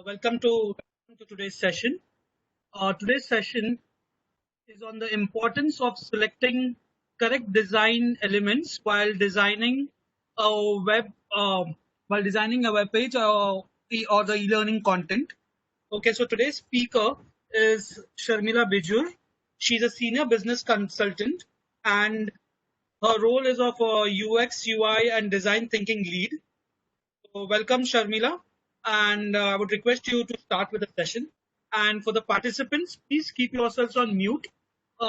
Welcome to today's session. Today's session is on the importance of selecting correct design elements a web while designing a web page or the e-learning content. Okay, so today's speaker is Sharmila Bijur. She's a senior business consultant, and her role is of a UX, UI, and design thinking lead. So welcome, Sharmila, and I would request you to start with the session. And for the participants, please keep yourselves on mute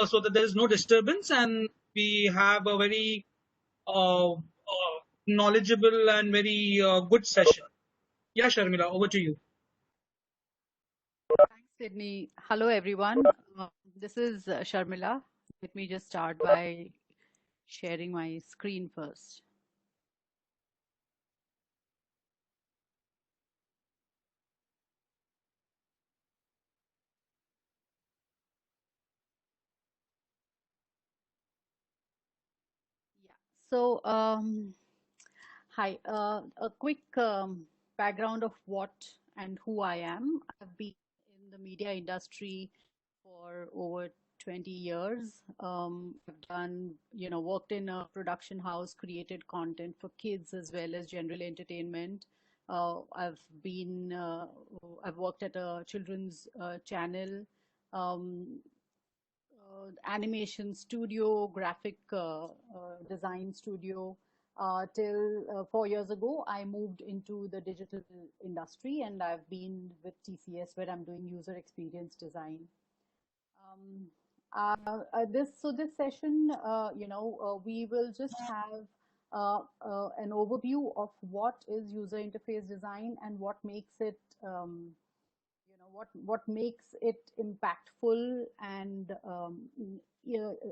so that there is no disturbance, and we have a very knowledgeable and very good session. Yeah, Sharmila, over to you. Thanks, Sydney. Hello, everyone. This is Sharmila. Let me just start by sharing my screen first. Yeah. So, hi. A quick background of what and who I am. I've been in the media industry for over 20 years. I've done, worked in a production house, created content for kids as well as general entertainment. I've worked at a children's channel, um, animation studio, graphic design studio. Till 4 years ago, I moved into the digital industry, and I've been with TCS where I'm doing user experience design. This session, we will just have an overview of what is user interface design and what makes it, what makes it impactful and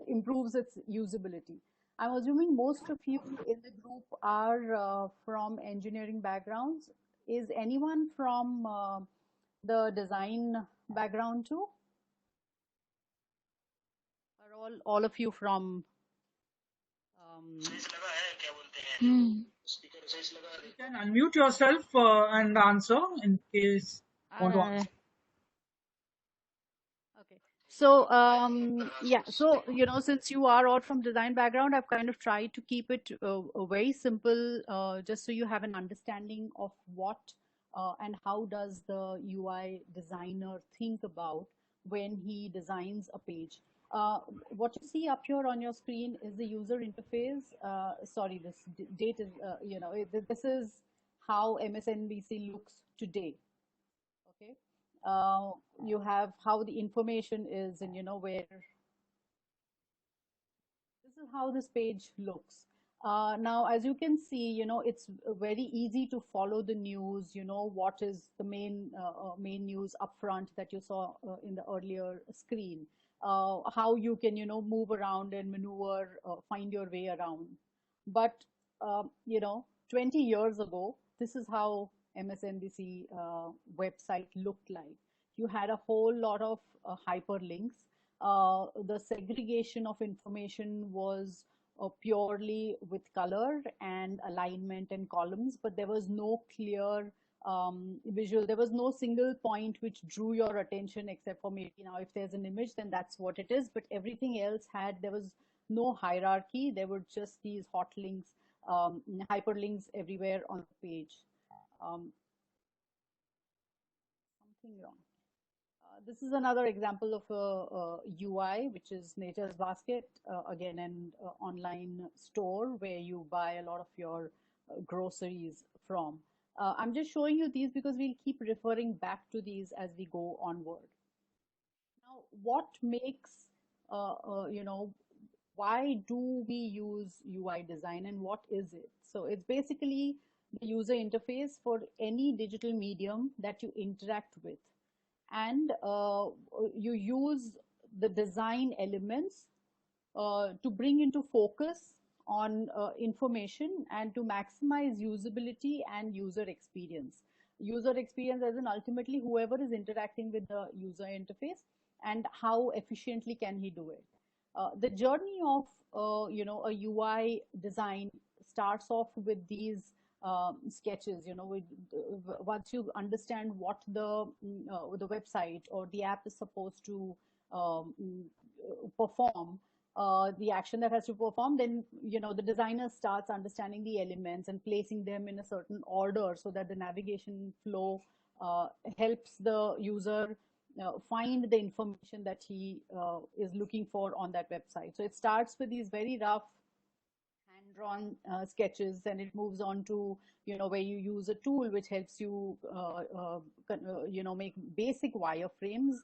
improves its usability. I'm assuming most of you in the group are from engineering backgrounds. Is anyone from the design background too? Are all of you from You can unmute yourself and answer in case you want to answer. Okay. So, yeah, so, since you are all from design background, I've kind of tried to keep it very simple, just so you have an understanding of what and how does the UI designer think about when he designs a page. What you see up here on your screen is the user interface. Sorry, this date is, this is how MSNBC looks today. Okay. You have how the information is, and where this is how this page looks. Now, as you can see, it's very easy to follow the news. What is the main news up front that you saw in the earlier screen. How you can move around and maneuver, find your way around. But 20 years ago, this is how MSNBC website looked like. You had a whole lot of hyperlinks. The segregation of information was purely with color and alignment and columns, but there was no clear visual. There was no single point which drew your attention, except for maybe now if there's an image, then that's what it is. But everything else there was no hierarchy. There were just these hot links, hyperlinks everywhere on the page. Something wrong. This is another example of a UI, which is Nature's Basket, again an online store where you buy a lot of your groceries from. I'm just showing you these because we'll keep referring back to these as we go onward. Now, what makes, why do we use UI design and what is it? So it's basically the user interface for any digital medium that you interact with. And you use the design elements to bring into focus on information and to maximize usability and user experience. User experience as in ultimately whoever is interacting with the user interface and how efficiently can he do it. The journey of a UI design starts off with these sketches, once you understand what the website or the app is supposed to perform, the action that has to perform, then the designer starts understanding the elements and placing them in a certain order so that the navigation flow helps the user find the information that he is looking for on that website. So it starts with these very rough hand-drawn sketches, and it moves on to where you use a tool which helps you make basic wireframes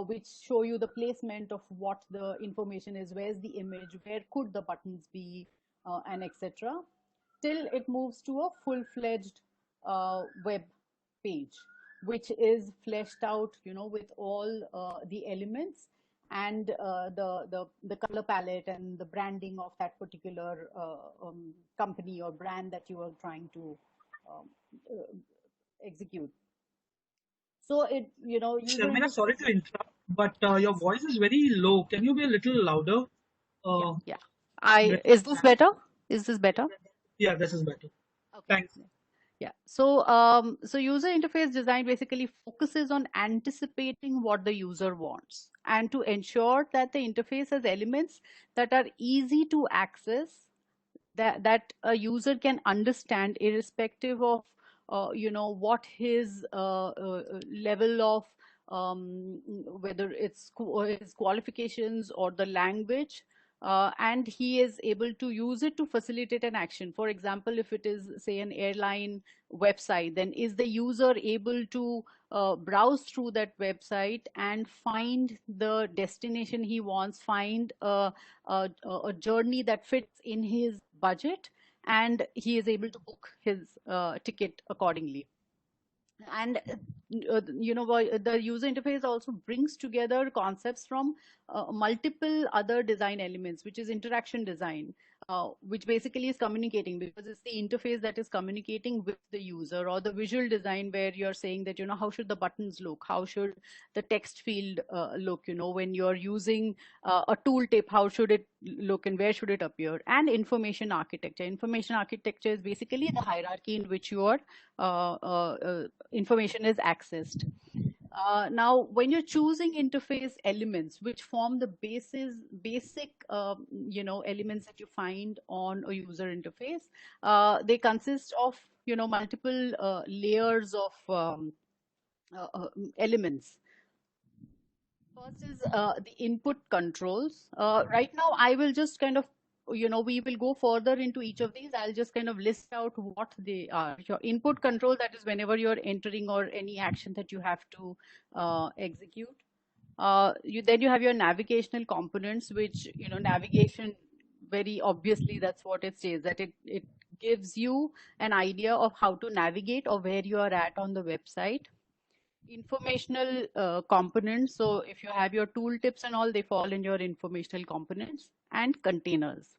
which show you the placement of what the information is, where's the image, where could the buttons be, and etc. Till it moves to a full-fledged web page, which is fleshed out with all the elements and the color palette and the branding of that particular company or brand that you are trying to um, execute. So user Sharmila, sorry to interface. interrupt, but your Yes. voice is very low. Can you be a little louder? Yeah, Uh, yeah. I Is this better? Is this better? yeah, this is better. Okay. Thanks. Yeah. So user interface design basically focuses on anticipating what the user wants and to ensure that the interface has elements that are easy to access, that a user can understand irrespective of what his level of whether it's his qualifications or the language, and he is able to use it to facilitate an action. For example, if it is, say, an airline website, then is the user able to browse through that website and find the destination he wants, find a journey that fits in his budget, and he is able to book his ticket accordingly. And the user interface also brings together concepts from multiple other design elements, which is interaction design, which basically is communicating, because it's the interface that is communicating with the user, or the visual design where you're saying that how should the buttons look, how should the text field look, when you're using a tooltip, how should it look and where should it appear. And information architecture is basically the hierarchy in which your information is accessed. Now, when you're choosing interface elements, which form the basic, elements that you find on a user interface, they consist of, multiple layers of elements. First is the input controls. Right now, I will just kind of, we will go further into each of these. I'll just kind of list out what they are. Your input control, that is whenever you're entering or any action that you have to execute. Then you have your navigational components, which, navigation, very obviously, that's what it says, that it gives you an idea of how to navigate or where you are at on the website. Informational components. So if you have your tooltips and all, they fall in your informational components. And containers.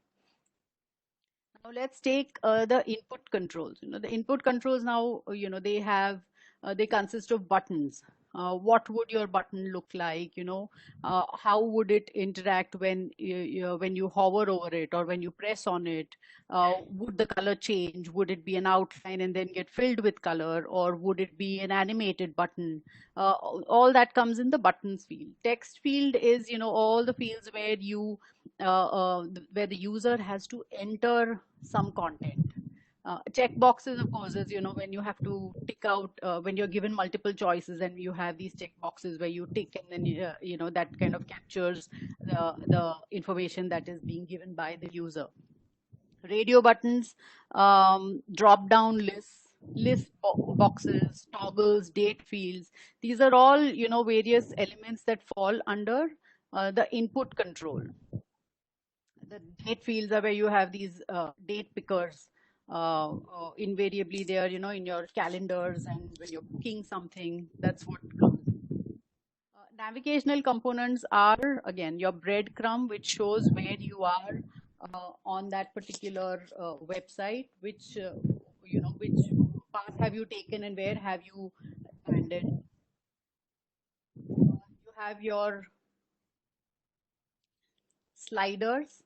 Now let's take the input controls. The input controls now, they consist of buttons. What would your button look like? How would it interact when you hover over it or when you press on it? Would the color change? Would it be an outline and then get filled with color, or would it be an animated button? All that comes in the buttons field. Text field is, all the fields where the user has to enter some content. Check boxes, of course, is, when you have to tick out, when you're given multiple choices and you have these check boxes where you tick, and then that kind of captures the information that is being given by the user. Radio buttons, drop down lists, boxes, toggles, date fields. These are all, various elements that fall under the input control. The date fields are where you have these date pickers. Invariably, they are, in your calendars, and when you're booking something, that's what comes. Navigational components are, again, your breadcrumb, which shows where you are on that particular website, which path have you taken and where have you landed. You have your sliders.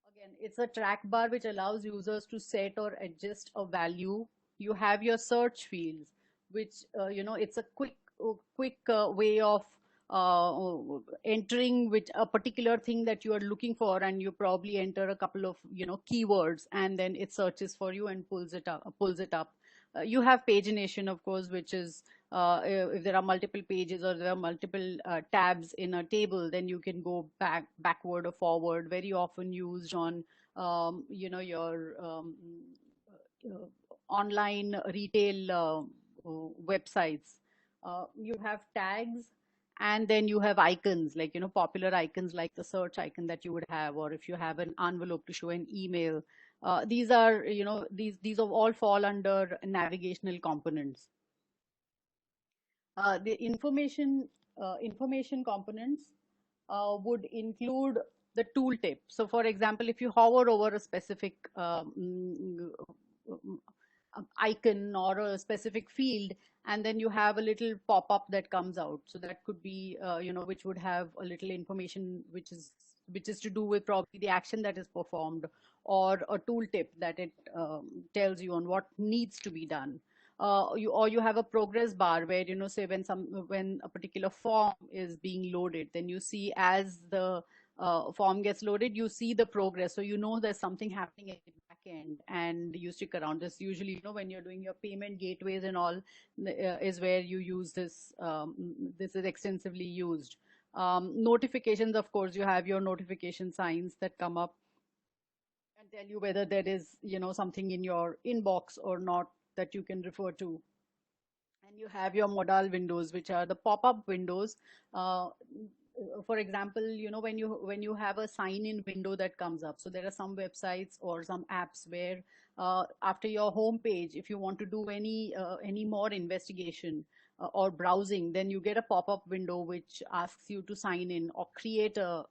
Again, It's a track bar which allows users to set or adjust a value. You have your search fields, which it's a quick way of entering which a particular thing that you are looking for, and you probably enter a couple of keywords, and then it searches for you and pulls it up. You have pagination, of course, which is if there are multiple pages or there are multiple tabs in a table, then you can go backward or forward, very often used on your uh, online retail websites. You have tags, and then you have icons, like popular icons like the search icon that you would have, or if you have an envelope to show an email. These are these all fall under navigational components. The information components would include the tooltip. So, for example, if you hover over a specific icon or a specific field, and then you have a little pop-up that comes out, so that could be which would have a little information which is to do with probably the action that is performed, or a tooltip that it tells you on what needs to be done. You have a progress bar where say when a particular form is being loaded, then you see, as the form gets loaded, you see the progress, so there's something happening at the back end, and you stick around. This usually, when you're doing your payment gateways and all, is where you use this. This is extensively used. Notifications, of course, you have your notification signs that come up and tell you whether there is something in your inbox or not that you can refer to. And you have your modal windows, which are the pop-up windows. For example, when you have a sign-in window that comes up, so there are some websites or some apps where after your home page, if you want to do any more investigation or browsing, then you get a pop-up window which asks you to sign in or create a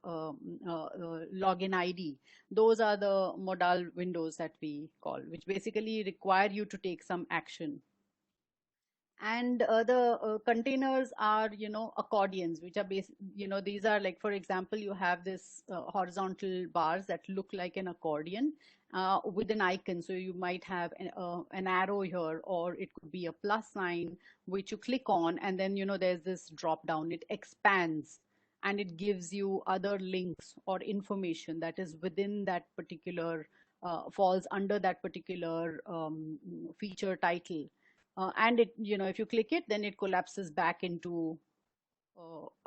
login ID. Those are the modal windows that we call, which basically require you to take some action. And the containers are accordions, which are these are, like, for example, you have this horizontal bars that look like an accordion with an icon. So you might have an arrow here, or it could be a plus sign which you click on, and then there's this drop down. It expands and it gives you other links or information that is within that particular falls under that particular feature title. And if you click it, then it collapses back into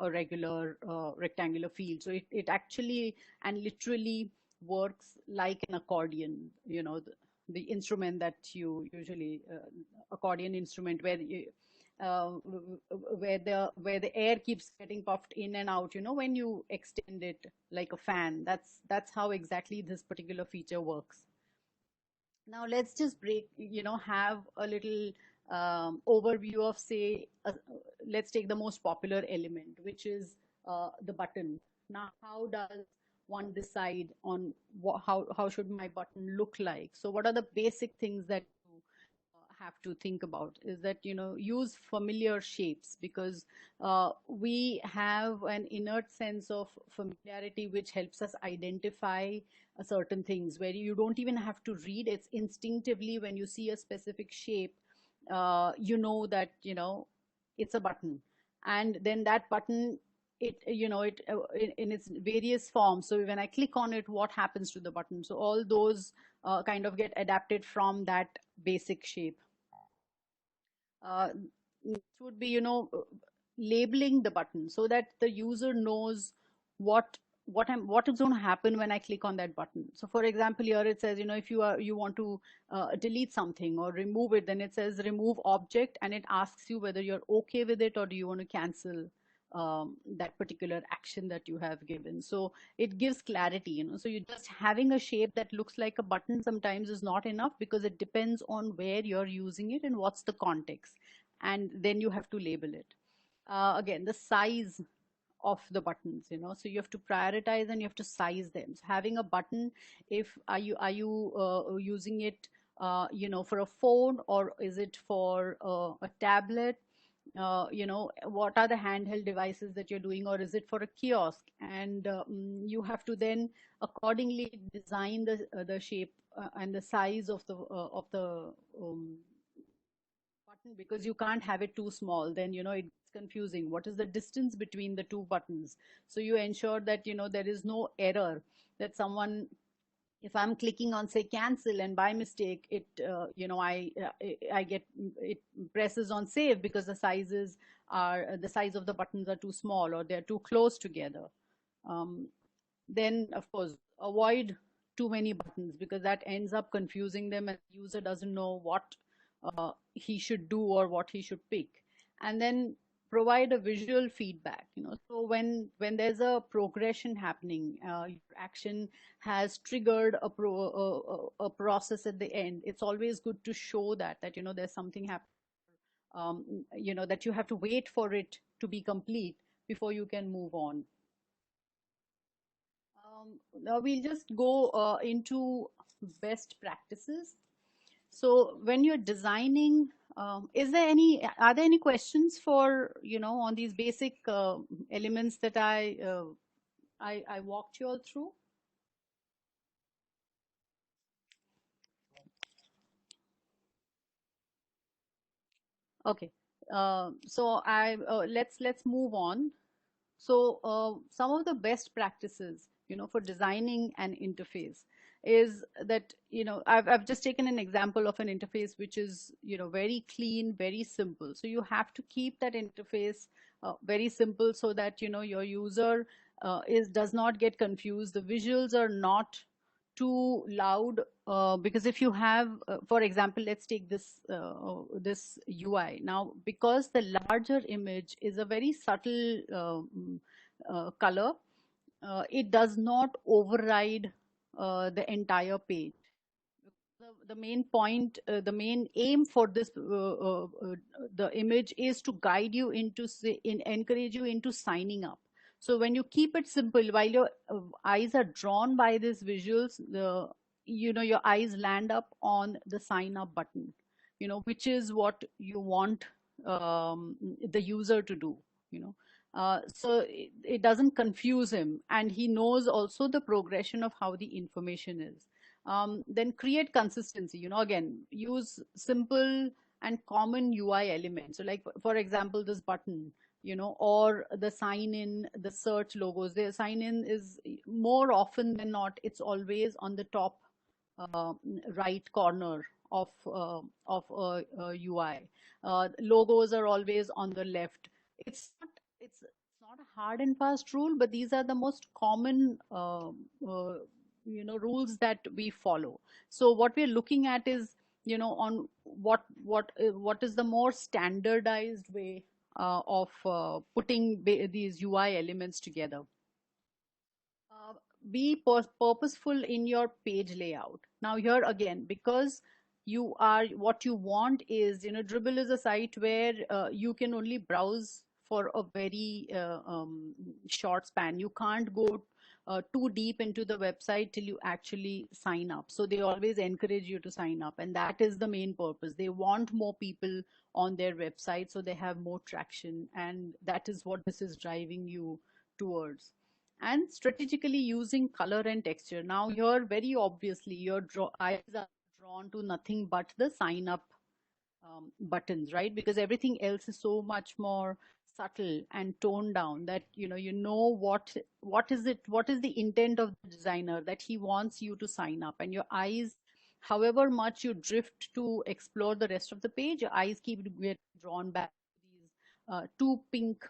a regular rectangular field. So it actually and literally works like an accordion, the instrument that you usually, accordion instrument, uh, where the air keeps getting puffed in and out, when you extend it like a fan. That's how exactly this particular feature works. Now let's just have a little overview of, say, let's take the most popular element, which is the button. Now, how does one decide on how should my button look like? So what are the basic things that you have to think about? Is that use familiar shapes, because we have an inert sense of familiarity which helps us identify certain things, where you don't even have to read. It's instinctively, when you see a specific shape, that it's a button. And then that button, in its various forms, so when I click on it, what happens to the button? So all those kind of get adapted from that basic shape. Next would be labeling the button, so that the user knows what is going to happen when I click on that button. So for example, here it says, if you want to delete something or remove it, then it says remove object, and it asks you whether you're okay with it, or do you want to cancel that particular action that you have given. So it gives clarity, so you just having a shape that looks like a button sometimes is not enough, because it depends on where you're using it and what's the context, and then you have to label it. Again, the size of the buttons, so you have to prioritize and you have to size them. So having a button, if are you using it for a phone, or is it for a tablet? what are the handheld devices that you're doing, or is it for a kiosk? And you have to then accordingly design the shape and the size of the button, because you can't have it too small. Then it's confusing. What is the distance between the two buttons? So you ensure that there is no error, that someone, if I'm clicking on, say, cancel, and by mistake it I get it presses on save, because the size of the buttons are too small, or they're too close together. um, then of course avoid too many buttons, because that ends up confusing them, and the user doesn't know what he should do or what he should pick. And then provide a visual feedback, so when there's a progression happening, your action has triggered a process at the end. It's always good to show that there's something happening, that you have to wait for it to be complete before you can move on. Now we'll just go into best practices. So when you're designing, are there any questions for, on these basic elements that I walked you all through? Okay. So let's move on. So some of the best practices, for designing an interface is that, I've just taken an example of an interface which is, very clean, very simple. So you have to keep that interface very simple, so that, your user does not get confused. The visuals are not too loud, because if you have, for example, let's take this UI. Now, because the larger image is a very subtle color, it does not override the entire page. The main point, the main aim for the image is to guide you encourage you into signing up. So when you keep it simple, while your eyes are drawn by these visuals, your eyes land up on the sign up button, which is what you want the user to do, so it doesn't confuse him, and he knows also the progression of how the information is. Then create consistency, again, use simple and common UI elements. So like, for example, this button, or the sign in, the search logos. The sign in is, more often than not, it's always on the top uh, right corner of a UI. Logos are always on the left. It's not a hard and fast rule, but these are the most common rules that we follow. So what we're looking at is, on what is the more standardized way of putting these UI elements together. uh, be purposeful in your page layout. Now here again, because what you want is, Dribble is a site where you can only browse for a very short span. You can't go too deep into the website till you actually sign up. So they always encourage you to sign up, and that is the main purpose. They want more people on their website, so they have more traction, and that is what this is driving you towards. And strategically using color and texture. Now here, very obviously, your eyes are drawn to nothing but the sign up buttons, right? Because everything else is so much more subtle and toned down, that what is the intent of the designer, that he wants you to sign up. And your eyes, however much you drift to explore the rest of the page, your eyes keep getting drawn back to these two pink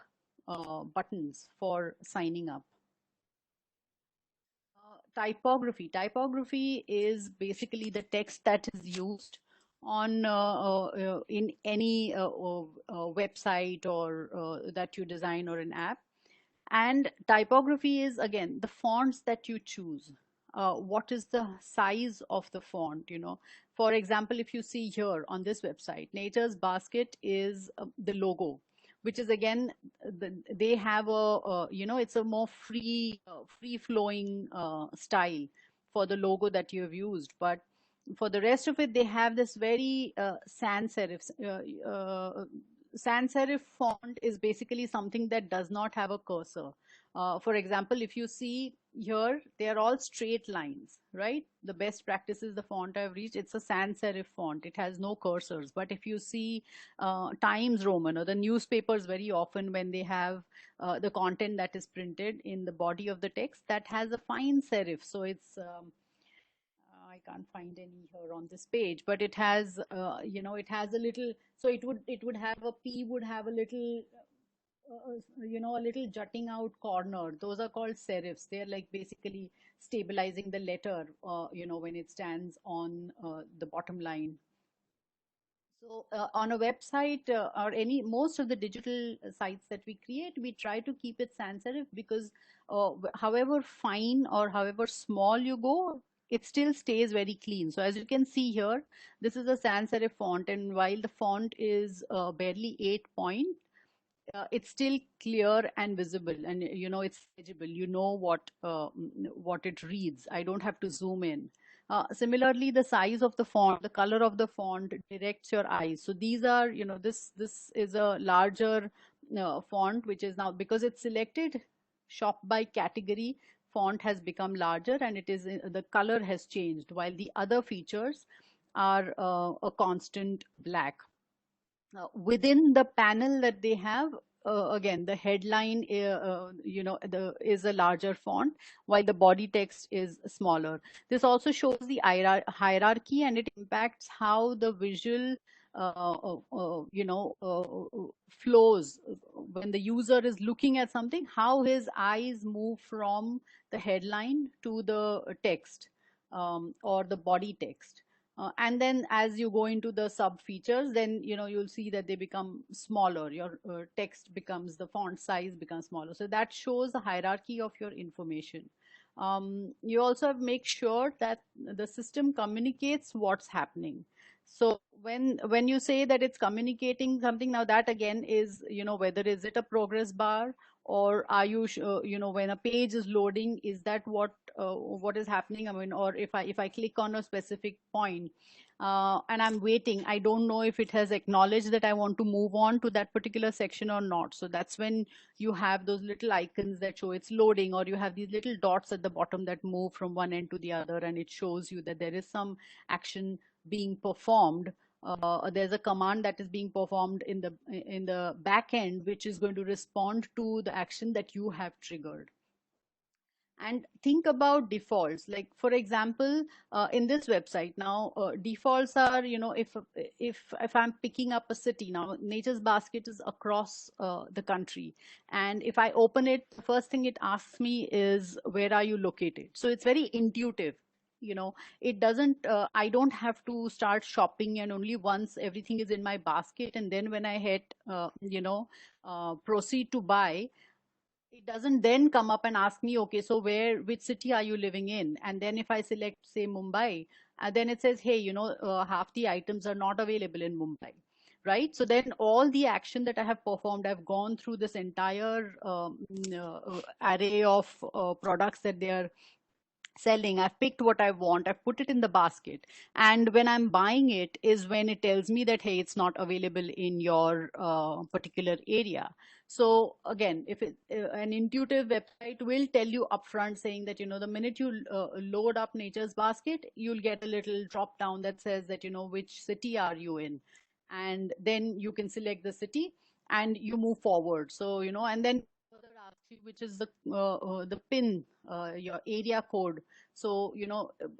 buttons for signing up. Typography. Typography is basically the text that is used on in any website or that you design, or an app. And typography is, again, the fonts that you choose. What is the size of the font? For example, if you see here on this website, Nature's Basket is the logo, which is, again, they have it's a more free flowing style for the logo that you have used. But for the rest of it, they have this very sans serif sans serif font is basically something that does not have a cursor. For example, if you see here, they are all straight lines, right? The best practice is the font I've reached. It's a sans serif font. It has no cursors. But if you see Times Roman or the newspapers, very often when they have the content that is printed in the body of the text, that has a fine serif. So it's I can't find any here on this page, but it has, it has a little. So it would have a P would have a little, a little jutting out corner. Those are called serifs. They're like basically stabilizing the letter, when it stands on the bottom line. So on a website or most of the digital sites that we create, we try to keep it sans serif because however fine or however small you go, it still stays very clean. So as you can see here, this is a sans serif font, and while the font is barely 8 point, it's still clear and visible, and it's legible. You know what it reads. I don't have to zoom in. Similarly, the size of the font, the color of the font directs your eyes. So these are, this is a larger font, which is now, because it's selected shop by category, font has become larger, and it is the color has changed, while the other features are a constant black. Within the panel that they have, again, the headline, is a larger font, while the body text is smaller. This also shows the hierarchy, and it impacts how the visual, flows when the user is looking at something, how his eyes move from the headline to the text, or the body text. And then as you go into the sub features, then you'll see that they become smaller. Your text becomes, the font size becomes smaller. So that shows the hierarchy of your information. You also have make sure that the system communicates what's happening. So when you say that it's communicating something, now that again is, whether is it a progress bar, or are you when a page is loading, is that what is happening? I mean, or if I click on a specific point, and I'm waiting, I don't know if it has acknowledged that I want to move on to that particular section or not. So that's when you have those little icons that show it's loading, or you have these little dots at the bottom that move from one end to the other, and it shows you that there is some action being performed. There's a command that is being performed in the back end, which is going to respond to the action that you have triggered. And think about defaults. Like for example, in this website now, defaults are, if I'm picking up a city, now Nature's Basket is across the country, and if I open it, the first thing it asks me is, where are you located? So it's very intuitive. It doesn't, I don't have to start shopping, and only once everything is in my basket, and then when I hit proceed to buy, it doesn't then come up and ask me, okay, so which city are you living in? And then if I select, say, Mumbai, then it says, hey, half the items are not available in Mumbai, right? So then all the action that I have performed, I've gone through this entire array of products that they are selling. I've picked what I want, I've put it in the basket, and when I'm buying it is when it tells me that, hey, it's not available in your particular area. So again, if an intuitive website will tell you upfront, saying that, the minute you load up Nature's Basket, you'll get a little drop down that says that, which city are you in, and then you can select the city and you move forward. So and then further asks you which is the pin, your area code. So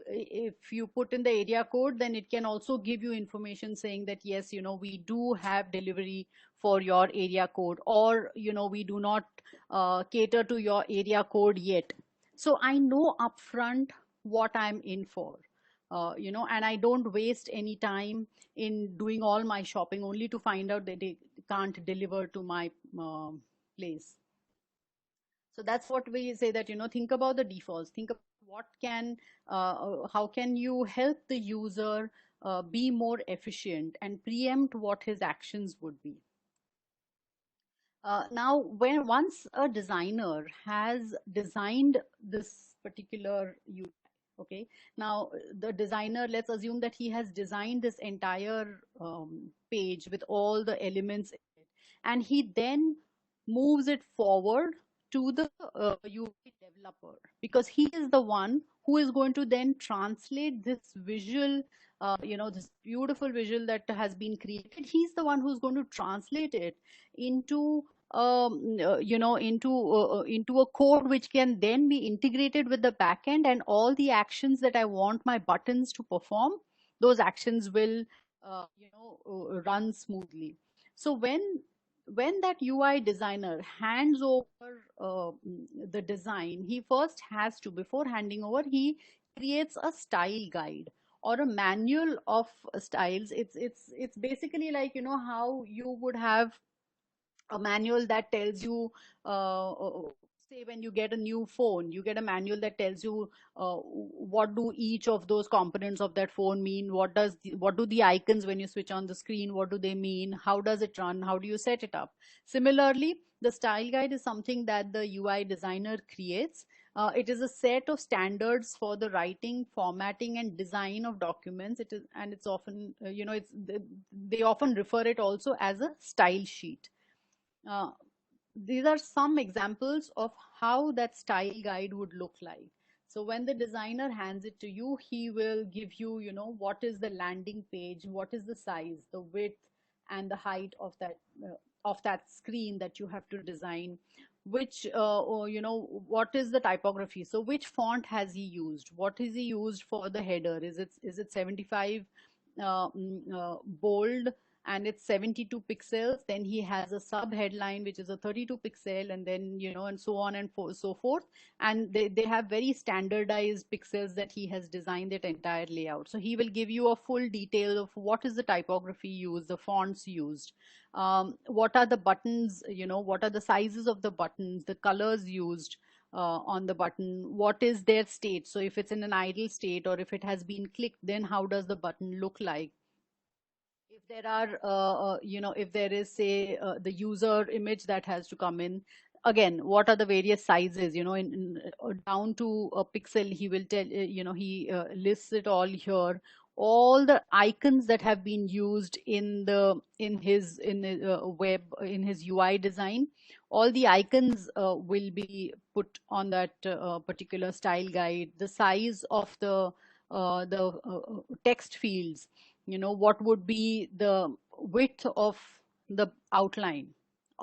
if you put in the area code, then it can also give you information saying that, yes, we do have delivery for your area code, or we do not cater to your area code yet. So I know upfront what I'm in for. And I don't waste any time in doing all my shopping only to find out that they can't deliver to my place. So that's what we say, that think about the defaults, think about how can you help the user be more efficient and preempt what his actions would be. Now, once a designer has designed this particular UI, okay, now the designer, let's assume that he has designed this entire page with all the elements. and he then moves it forward to the UI developer, because he is the one who is going to then translate this visual, this beautiful visual that has been created. He's the one who's going to translate it into into a code which can then be integrated with the backend, and all the actions that I want my buttons to perform, those actions will run smoothly. So when that UI designer hands over the design, he first has to, before handing over, he creates a style guide or a manual of styles. It's basically like, how you would have a manual that tells you, say when you get a new phone, you get a manual that tells you what do each of those components of that phone mean, what do the icons when you switch on the screen, what do they mean, how does it run, how do you set it up. Similarly, the style guide is something that the UI designer creates. It is a set of standards for the writing, formatting, and design of documents. It is, and it's often, they often refer it also as a style sheet. uh, these are some examples of how that style guide would look like. So when the designer hands it to you, he will give you, what is the landing page, what is the size, the width, and the height of that screen that you have to design, which or, what is the typography, so which font has he used, what is he used for the header, is it 75 bold and it's 72 pixels, then he has a sub headline which is a 32 pixel, and then and so on and so forth. And they have very standardized pixels that he has designed that entire layout. So he will give you a full detail of what is the typography used, the fonts used, what are the buttons, what are the sizes of the buttons, the colors used on the button, what is their state, so if it's in an idle state or if it has been clicked, then how does the button look like. If there are if there is, say, the user image that has to come in, again, what are the various sizes, down to a pixel, he will tell, he lists it all here, all the icons that have been used in the web, in his UI design, all the icons will be put on that particular style guide, the size of the text fields, what would be the width of the outline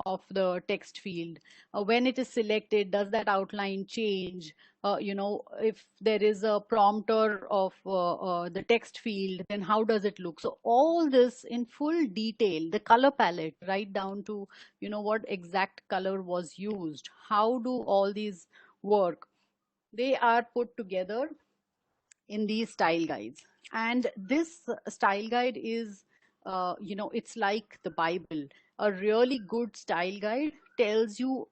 of the text field, when it is selected, does that outline change, if there is a prompter of the text field, then how does it look. So all this in full detail, the color palette right down to what exact color was used, how do all these work, they are put together in these style guides. And this style guide is, it's like the Bible. A really good style guide tells you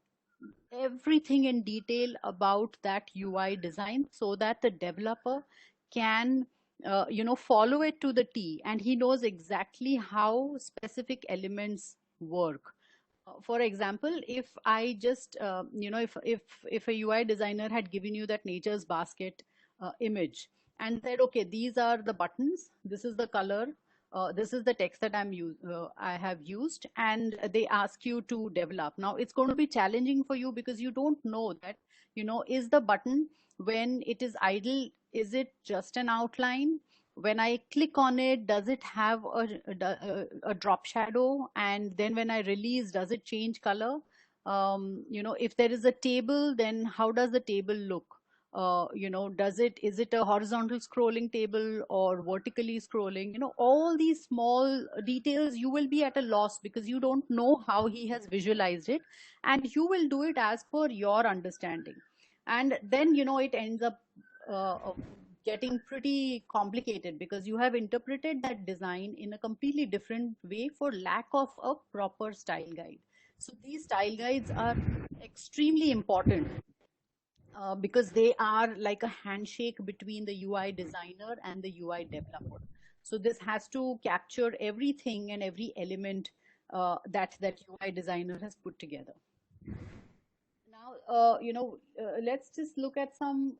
everything in detail about that UI design, so that the developer can follow it to the T, and he knows exactly how specific elements work. For example, if I just if a UI designer had given you that nature's basket image and said, okay, these are the buttons, this is the color, this is the text that I have used, and they ask you to develop. Now it's going to be challenging for you because you don't know that, is the button, when it is idle, is it just an outline? When I click on it, does it have a drop shadow? And then when I release, does it change color? If there is a table, then how does the table look? Is it a horizontal scrolling table or vertically scrolling? All these small details, you will be at a loss because you don't know how he has visualized it, and you will do it as per your understanding. And then, it ends up getting pretty complicated because you have interpreted that design in a completely different way for lack of a proper style guide. So these style guides are extremely important because they are like a handshake between the UI designer and the UI developer. So this has to capture everything and every element that UI designer has put together. Now, let's just look at some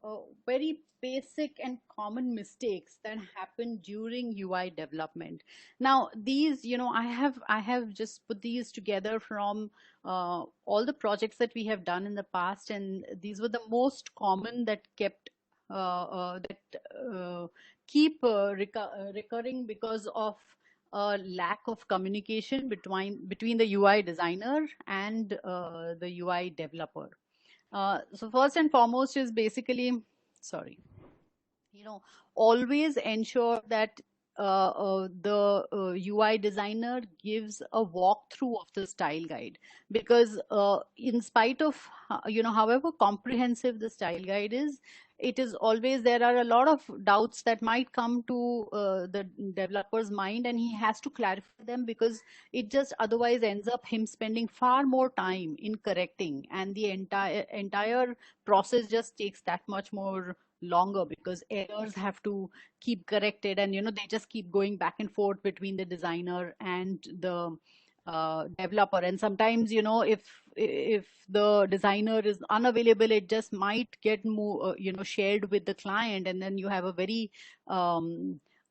very basic and common mistakes that happen during UI development. Now, these, I have just put these together from all the projects that we have done in the past, and these were the most common that keep recurring because of a lack of communication between the UI designer and the UI developer. So first and foremost is basically, sorry, you know, always ensure that the UI designer gives a walkthrough of the style guide, because in spite of however comprehensive the style guide is, it is always, there are a lot of doubts that might come to the developer's mind, and he has to clarify them, because it just otherwise ends up him spending far more time in correcting, and the entire process just takes that much more longer, because errors have to keep corrected, and they just keep going back and forth between the designer and the developer. And sometimes, if the designer is unavailable, it just might get shared with the client, and then you have a very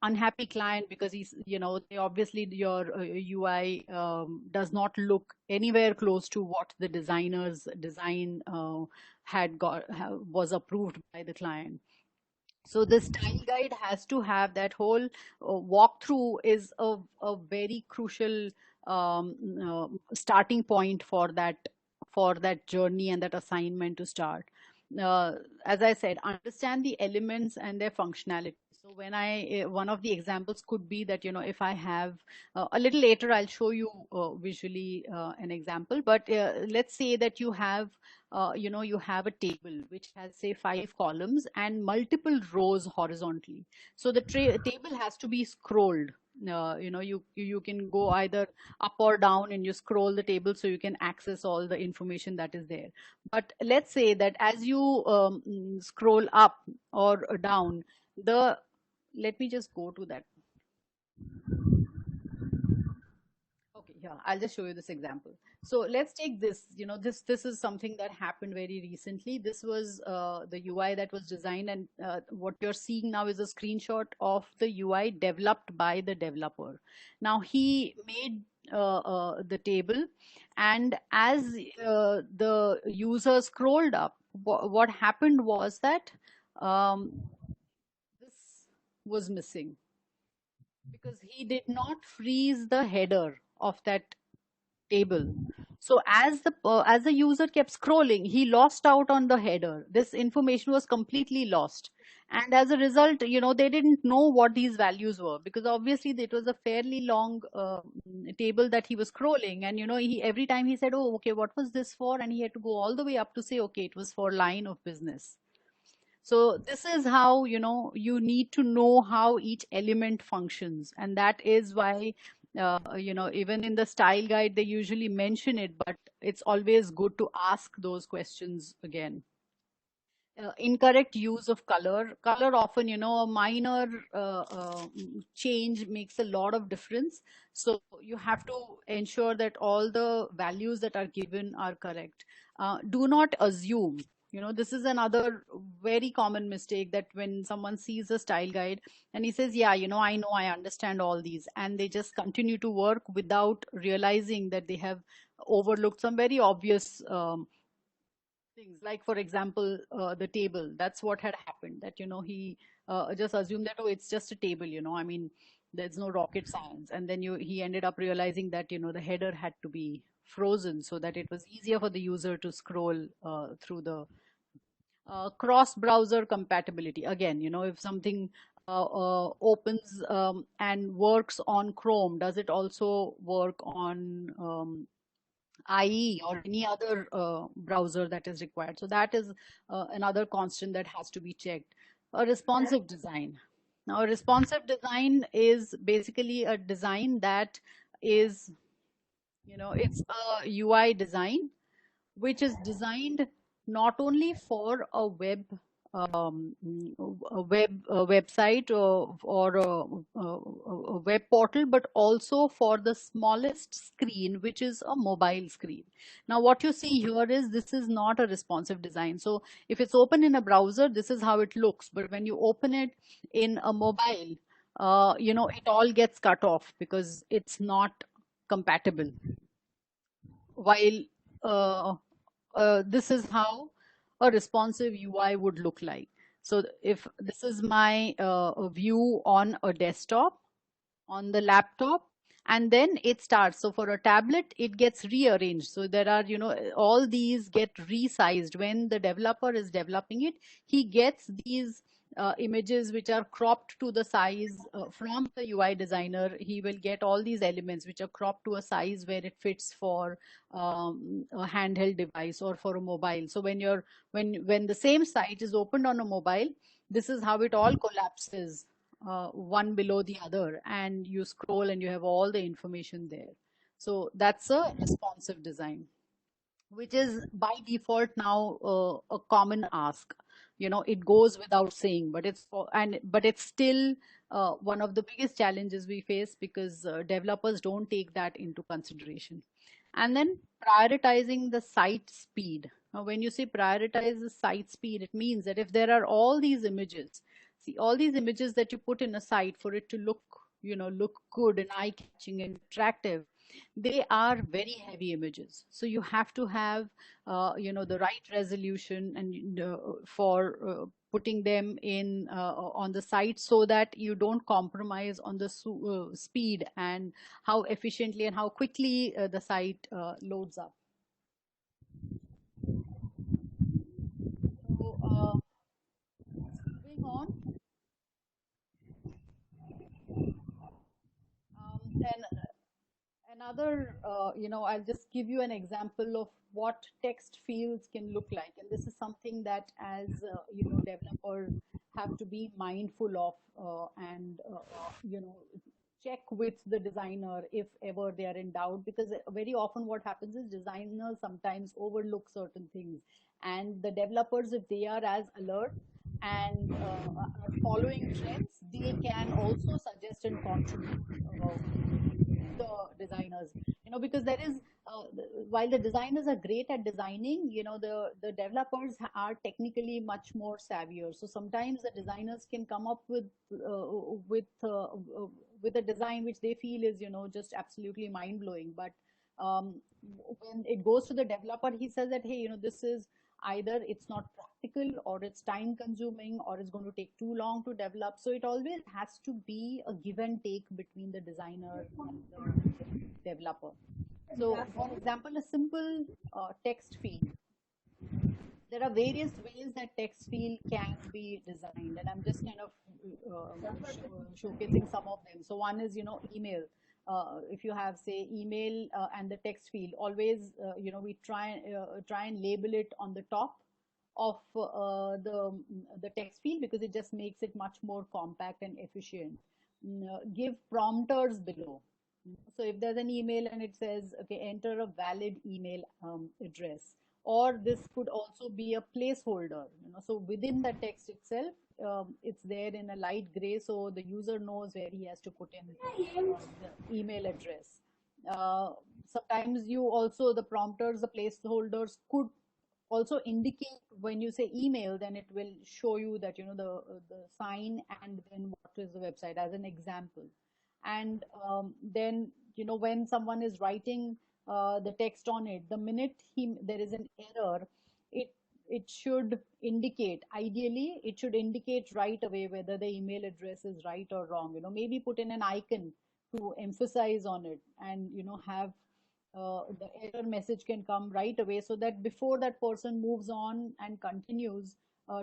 unhappy client, because they obviously, your UI does not look anywhere close to what the designer's design was approved by the client. So the style guide has to have that whole walkthrough, is a very crucial starting point for that journey and that assignment to start. As I said, understand the elements and their functionality. So when one of the examples could be that, if I have a little later, I'll show you visually an example. But let's say that you have a table which has, say, 5 columns and multiple rows horizontally. So the table has to be scrolled. You can go either up or down, and you scroll the table so you can access all the information that is there. But let's say that as you scroll up or down, let me just go to that. Okay, yeah, I'll just show you this example. So let's take this. This is something that happened very recently. This was the UI that was designed, and what you're seeing now is a screenshot of the UI developed by the developer. Now he made the table, and as the user scrolled up, what happened was that this was missing, because he did not freeze the header of that table. So as the user kept scrolling, he lost out on the header. This information was completely lost, and as a result, they didn't know what these values were, because obviously it was a fairly long table that he was scrolling, and he, every time he said, oh, okay, what was this for, and he had to go all the way up to say, okay, it was for line of business. So this is how, you need to know how each element functions. And that is why, even in the style guide, they usually mention it, but it's always good to ask those questions again. Incorrect use of color often, a minor change makes a lot of difference. So you have to ensure that all the values that are given are correct. Do not assume. This is another very common mistake, that when someone sees a style guide and he says, yeah, I understand all these, and they just continue to work without realizing that they have overlooked some very obvious things. Like, for example, the table. That's what had happened, that he just assumed that, oh, it's just a table, I mean, there's no rocket science. And then he ended up realizing that the header had to be frozen, so that it was easier for the user to scroll through the cross browser compatibility. Again, if something opens and works on Chrome, does it also work on IE or any other browser that is required? So that is another constant that has to be checked. A responsive design. Now, a responsive design is basically a design that is, it's a UI design which is designed not only for a web a website or a web portal, but also for the smallest screen, which is a mobile screen. Now, what you see here is this is not a responsive design. So if it's open in a browser, this is how it looks. But when you open it in a mobile, it all gets cut off because it's not compatible. While uh, this is how a responsive UI would look like. So if this is my view on a desktop, on the laptop, and then it starts. So for a tablet it gets rearranged, so there are, all these get resized. When the developer is developing it, he gets these images which are cropped to the size from the UI designer. He will get all these elements which are cropped to a size where it fits for a handheld device or for a mobile. So when the same site is opened on a mobile, this is how it all collapses one below the other, and you scroll and you have all the information there. So that's a responsive design, which is by default now a common ask. It goes without saying, but it's still one of the biggest challenges we face, because developers don't take that into consideration. And then prioritizing the site speed. Now, when you say prioritize the site speed, it means that if there are all these images, see, all these images that you put in a site for it to look good and eye catching and attractive, they are very heavy images. So you have to have the right resolution and for putting them in on the site, so that you don't compromise on the speed and how efficiently and how quickly the site loads up. So moving on, then another, I'll just give you an example of what text fields can look like. And this is something that, as developers have to be mindful of, and, check with the designer if ever they are in doubt. Because very often what happens is designers sometimes overlook certain things. And the developers, if they are as alert and are following trends, they can also suggest and contribute the designers, because there is while the designers are great at designing, the developers are technically much more savvier. So sometimes the designers can come up with a design which they feel is, just absolutely mind blowing. But when it goes to the developer, he says that, hey, this is either it's not practical, or it's time consuming, or it's going to take too long to develop. So it always has to be a give and take between the designer and the developer. So for example, a simple text field, there are various ways that text field can be designed, and I'm just kind of showcasing some of them. So one is, email. If you have, say, email and the text field, always, we try and label it on the top of the text field, because it just makes it much more compact and efficient. Give prompters below. So if there's an email and it says, okay, enter a valid email address, or this could also be a placeholder. So within the text itself, it's there in a light gray, so the user knows where he has to put in the email address. Sometimes you also, the prompters, the placeholders could also indicate, when you say email, then it will show you that, the sign and then what is the website, as an example. And then, when someone is writing the text on it, the minute there is an error, it it should indicate, ideally it should indicate right away whether the email address is right or wrong. Maybe put in an icon to emphasize on it, and have the error message can come right away, so that before that person moves on and continues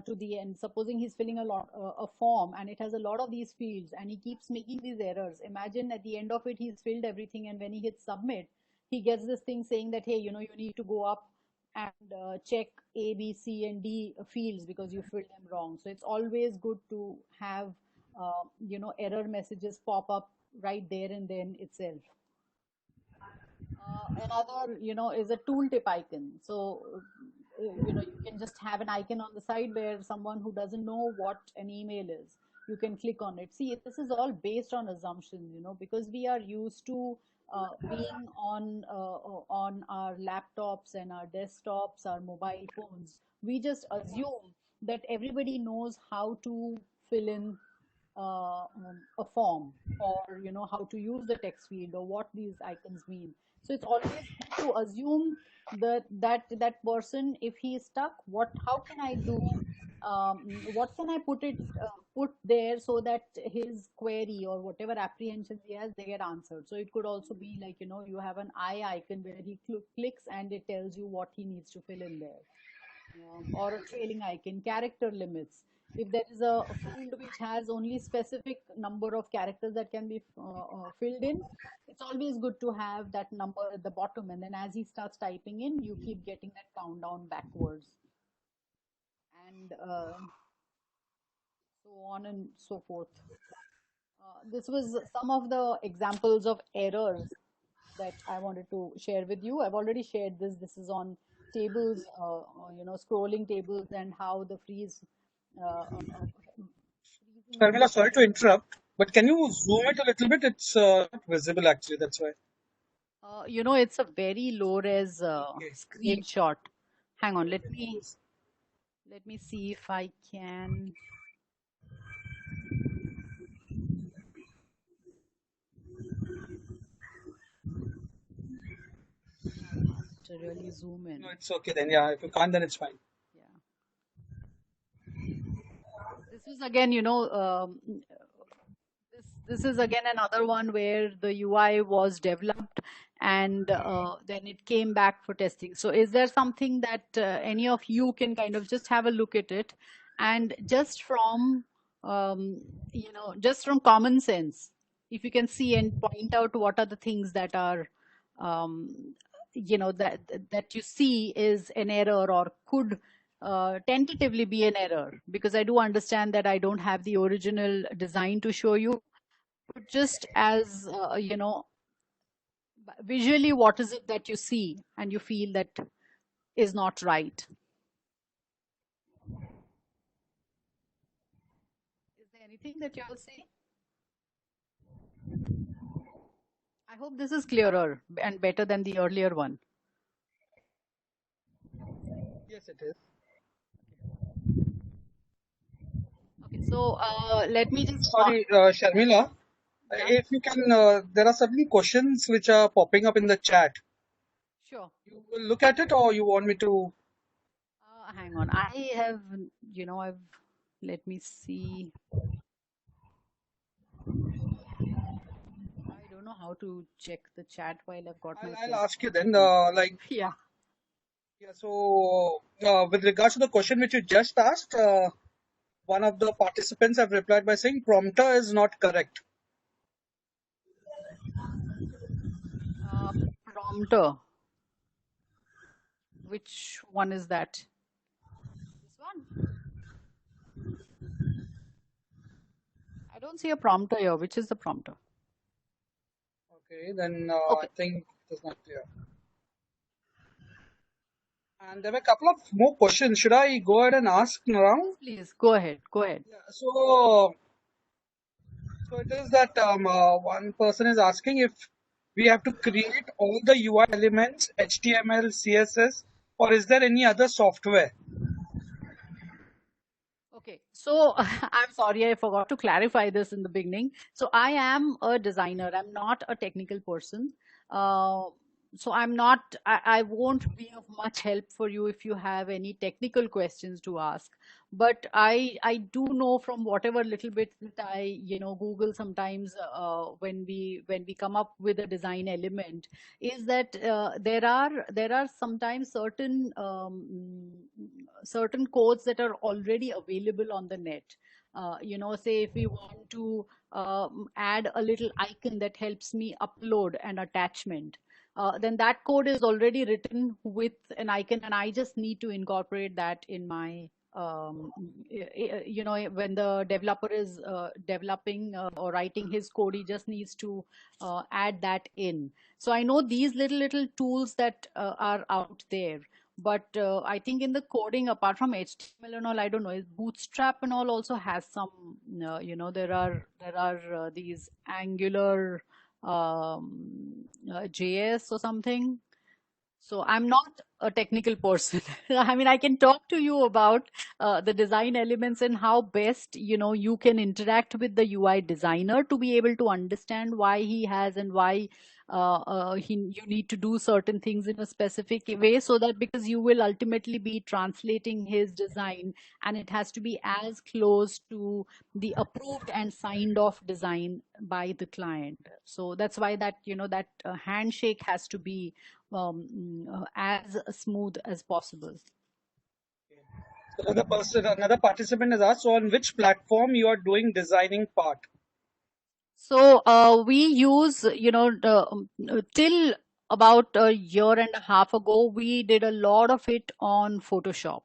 to the end. Supposing he's filling a form, and it has a lot of these fields, and he keeps making these errors. Imagine at the end of it, he's filled everything, and when he hits submit, he gets this thing saying that, hey, you need to go up and check A, B, C, and D fields because you filled them wrong. So it's always good to have error messages pop up right there and then itself. Another, is a tooltip icon. So you can just have an icon on the side where someone who doesn't know what an email is, you can click on it. See, this is all based on assumptions, because we are used to being on our laptops and our desktops, our mobile phones. We just assume that everybody knows how to fill in a form, or how to use the text field, or what these icons mean. So it's always good to assume that person, if he is stuck, how can I do, what can I put there so that his query or whatever apprehensions he has, they get answered. So it could also be like, you have an eye icon where he clicks and it tells you what he needs to fill in there, or a trailing icon, character limits. If there is a field which has only specific number of characters that can be filled in, it's always good to have that number at the bottom. And then as he starts typing in, you keep getting that countdown backwards. And so on and so forth. This was some of the examples of errors that I wanted to share with you. I've already shared this. This is on tables, scrolling tables, and how the freezing of Sharmila, the sorry to table. interrupt, but can you zoom it a little bit? It's not visible actually. That's why. It's a very low res Okay. screenshot. Hang on, let me see if I can. I can't really zoom in. No, it's okay then. Yeah, if you can't, then it's fine. Yeah. This was again, this is again another one where the UI was developed, and then it came back for testing. So is there something that any of you can kind of just have a look at it, and um, just from common sense, if you can see and point out what are the things that are, that you see is an error, or could tentatively be an error, because I do understand that I don't have the original design to show you, but just as visually, what is it that you see and you feel that is not right? Is there anything that you all see? I hope this is clearer and better than the earlier one. Yes, it is. Okay, so let me just Sorry, Sharmila. yeah, If you can, there are certain questions which are popping up in the chat. sure. You will look at it, or you want me to? Hang on, I have, I've, let me see. I don't know how to check the chat while I've got my I'll pen. ask you then. Yeah. Yeah. So, with regards to the question which you just asked, one of the participants have replied by saying prompter is not correct. Prompter. Which one is that? This one? I don't see a prompter here. Which is the prompter? Okay, then I Okay, think it is not clear. And there were a couple of more questions. Should I go ahead and ask yes, around? please go ahead. Go ahead. Yeah. So it is that one person is asking if we have to create all the UI elements, HTML, CSS, or is there any other software? Okay, so I'm sorry, I forgot to clarify this in the beginning. So I am a designer. I'm not a technical person. Uh, so I'm not, I won't be of much help for you if you have any technical questions to ask. But I do know from whatever little bit that I, Google sometimes when we come up with a design element, is that there are sometimes certain codes that are already available on the net. Say if we want to add a little icon that helps me upload an attachment, then that code is already written with an icon, and I just need to incorporate that in my when the developer is developing or writing his code, he just needs to add that in. So I know these little tools that are out there, But I think in the coding, apart from HTML and all, I don't know, Bootstrap and all also has some, there are these Angular JS or something. So I'm not a technical person. I mean, I can talk to you about the design elements and how best, you can interact with the UI designer to be able to understand why he has and why you need to do certain things in a specific way, so that because you will ultimately be translating his design and it has to be as close to the approved and signed off design by the client. So that's why that handshake has to be as smooth as possible. Another participant has asked, so on which platform you are doing designing part? So we use, till about a year and a half ago, we did a lot of it on Photoshop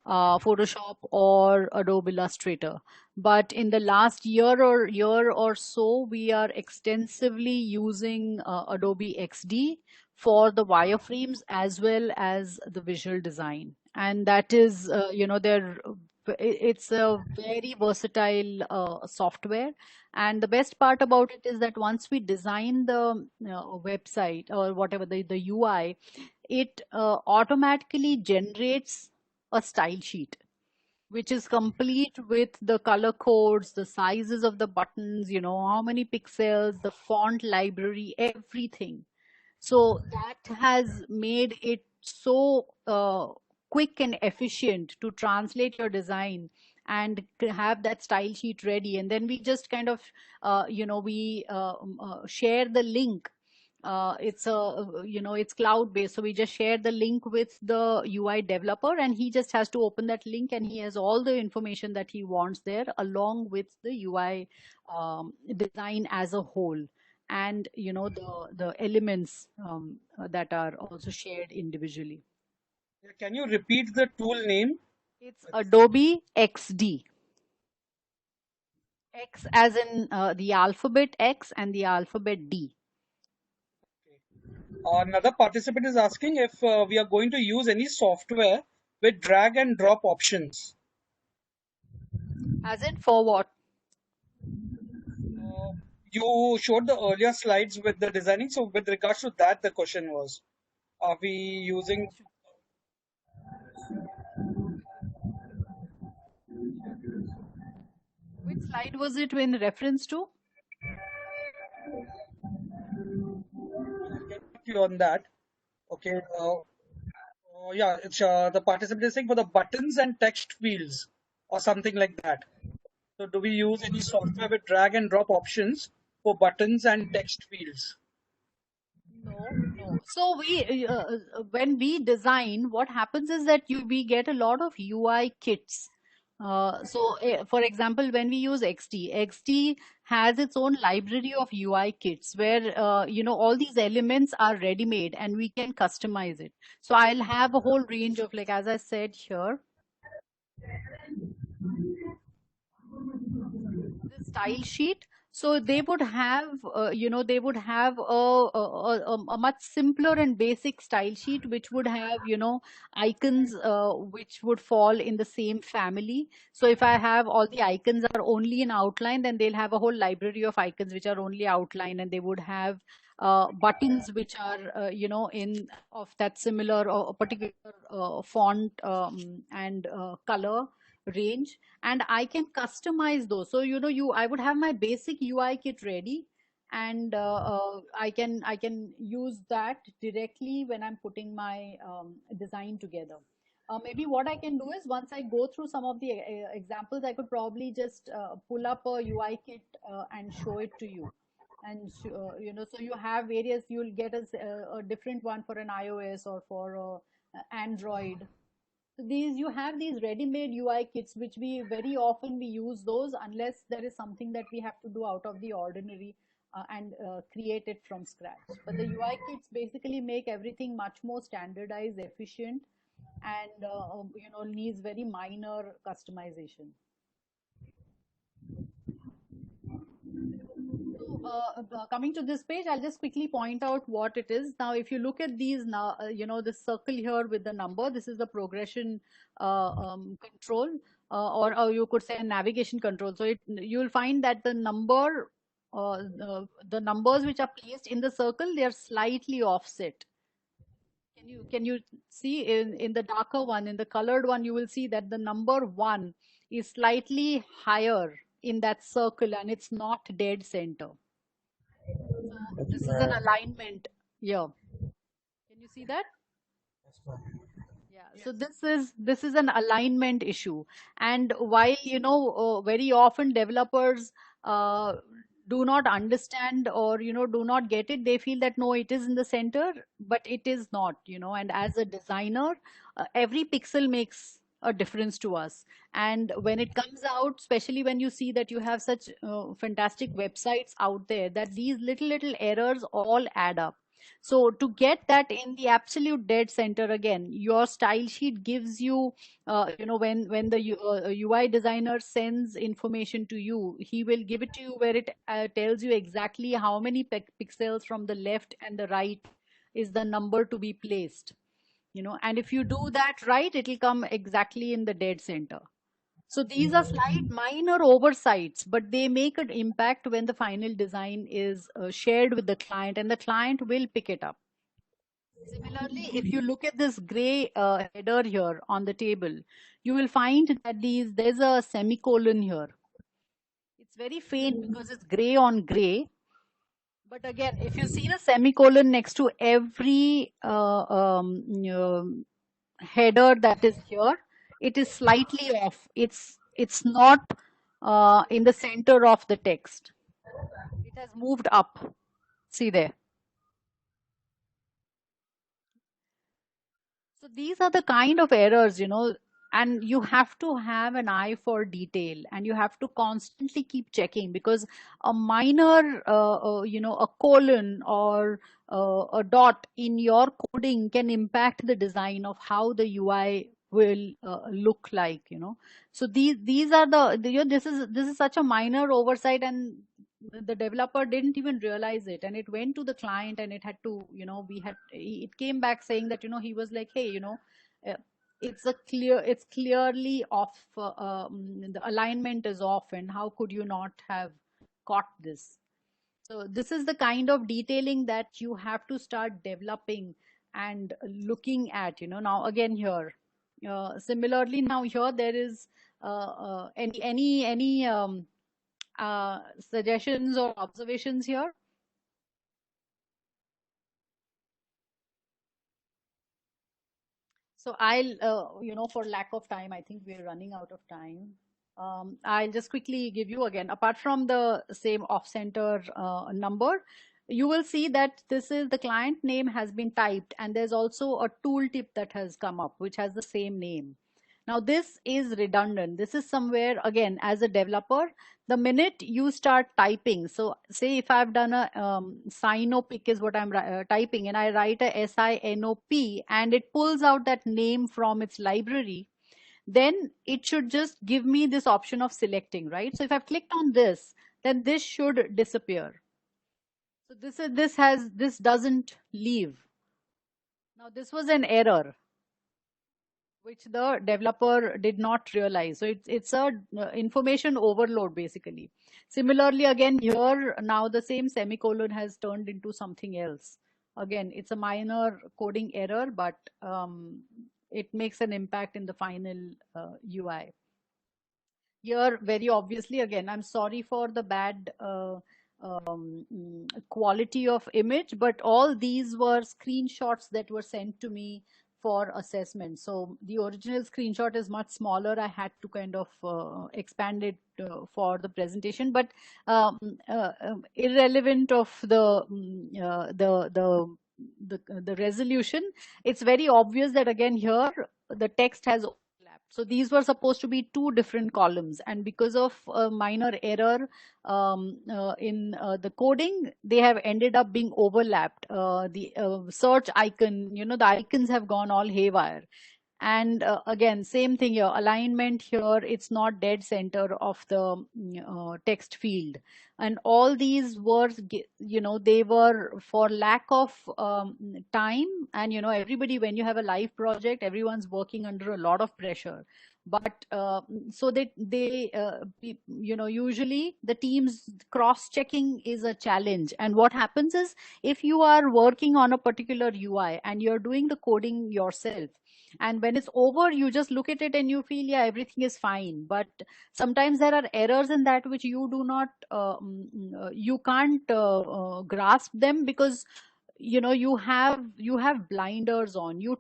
or Adobe Illustrator. But in the last year or so, we are extensively using Adobe XD for the wireframes as well as the visual design. And that is, it's a very versatile software. And the best part about it is that once we design the website or whatever the UI, it automatically generates a style sheet which is complete with the color codes, the sizes of the buttons, how many pixels, the font library, everything. So that has made it so quick and efficient to translate your design and have that style sheet ready. And then we just kind of, we share the link. It's cloud based, so we just share the link with the UI developer, and he just has to open that link, and he has all the information that he wants there, along with the UI design as a whole, and the elements that are also shared individually. Can you repeat the tool name? It's Adobe XD. X as in the alphabet X and the alphabet D. Another participant is asking if we are going to use any software with drag and drop options. As in for what? You showed the earlier slides with the designing. So with regards to that, the question was, are we using? Which slide was it in reference to? You on that? Okay. Yeah, it's the participant is saying for the buttons and text fields or something like that. So do we use any software with drag and drop options for buttons and text fields? No, no. So when we design, what happens is that we get a lot of UI kits. For example, when we use XD has its own library of UI kits where all these elements are ready made and we can customize it. So I'll have a whole range of, like as I said here, the style sheet. So they would have a much simpler and basic style sheet which would have icons which would fall in the same family. So if I have all the icons are only in outline, then they'll have a whole library of icons which are only outline, and they would have buttons which are in of that similar or particular font and color range, and I can customize those. So I would have my basic UI kit ready, and I can use that directly when I'm putting my design together. Maybe what I can do is, once I go through some of the examples, I could probably just pull up a UI kit and show it to you. And so you have various. You'll get a different one for an iOS or for Android. So these you have these ready-made UI kits, which we very often we use those unless there is something that we have to do out of the ordinary and create it from scratch. But the UI kits basically make everything much more standardized, efficient, and needs very minor customization. Coming to this page, I'll just quickly point out what it is. Now, if you look at these now, this circle here with the number, this is the progression control, or you could say a navigation control. So you'll find that the number, the numbers which are placed in the circle, they are slightly offset. Can you see in the darker one, in the colored one, you will see that the number 1 is slightly higher in that circle and it's not dead center. So this is an alignment here. Can you see that? Yeah, so this is an alignment issue. And while very often developers uh, do not understand, or do not get it, they feel that no, it is in the center, but it is not. And as a designer, every pixel makes a difference to us. And when it comes out, especially when you see that you have such fantastic websites out there, that these little errors all add up. So to get that in the absolute dead center, again, your style sheet gives you, when the UI designer sends information to you, he will give it to you where it tells you exactly how many pixels from the left and the right is the number to be placed. And if you do that right, it will come exactly in the dead center. So these are slight minor oversights, but they make an impact when the final design is shared with the client, and the client will pick it up. Similarly, if you look at this gray header here on the table, you will find that there's a semicolon here. It's very faint because it's gray on gray. But again, if you see the semicolon next to every header that is here, it is slightly off. It's not in the center of the text. It has moved up. See there. So these are the kind of errors, and you have to have an eye for detail, and you have to constantly keep checking, because a minor, a colon or a dot in your coding can impact the design of how the UI will look like. So these are this is such a minor oversight, and the developer didn't even realize it, and it went to the client, and it had to, it came back saying that, he was like, hey, uh, it's clearly off, the alignment is off, and how could you not have caught this? So this is the kind of detailing that you have to start developing and looking at. Now again here, similarly, now here there is any suggestions or observations here? So I'll, for lack of time, I think we're running out of time. I'll just quickly give you again, apart from the same off-center number, you will see that this is the client name has been typed, and there's also a tooltip that has come up, which has the same name. Now this is redundant. This is somewhere, again, as a developer, the minute you start typing, so say if I've done a Sinop is what I'm typing, and I write a SINOP, and it pulls out that name from its library, then it should just give me this option of selecting, right? So if I've clicked on this, then this should disappear. So this doesn't leave. Now this was an error which the developer did not realize. So it's a information overload basically. Similarly, again here, now the same semicolon has turned into something else. Again, it's a minor coding error, but it makes an impact in the final UI. Here, very obviously, again, I'm sorry for the bad quality of image, but all these were screenshots that were sent to me for assessment. So the original screenshot is much smaller. I had to kind of expand it for the presentation, but irrelevant of the resolution, it's very obvious that again here the text has overlapped. So these were supposed to be two different columns, and because of a minor error in the coding, they have ended up being overlapped. The search icon, the icons have gone all haywire. And again, same thing here, alignment here, it's not dead center of the text field. and all these were, they were for lack of time. And everybody, when you have a live project, everyone's working under a lot of pressure. But so usually the teams cross checking is a challenge. And what happens is, if you are working on a particular UI and you're doing the coding yourself, and when it's over, you just look at it and you feel, yeah, everything is fine. But sometimes there are errors in that which you do not you can't grasp them, because you have blinders on. You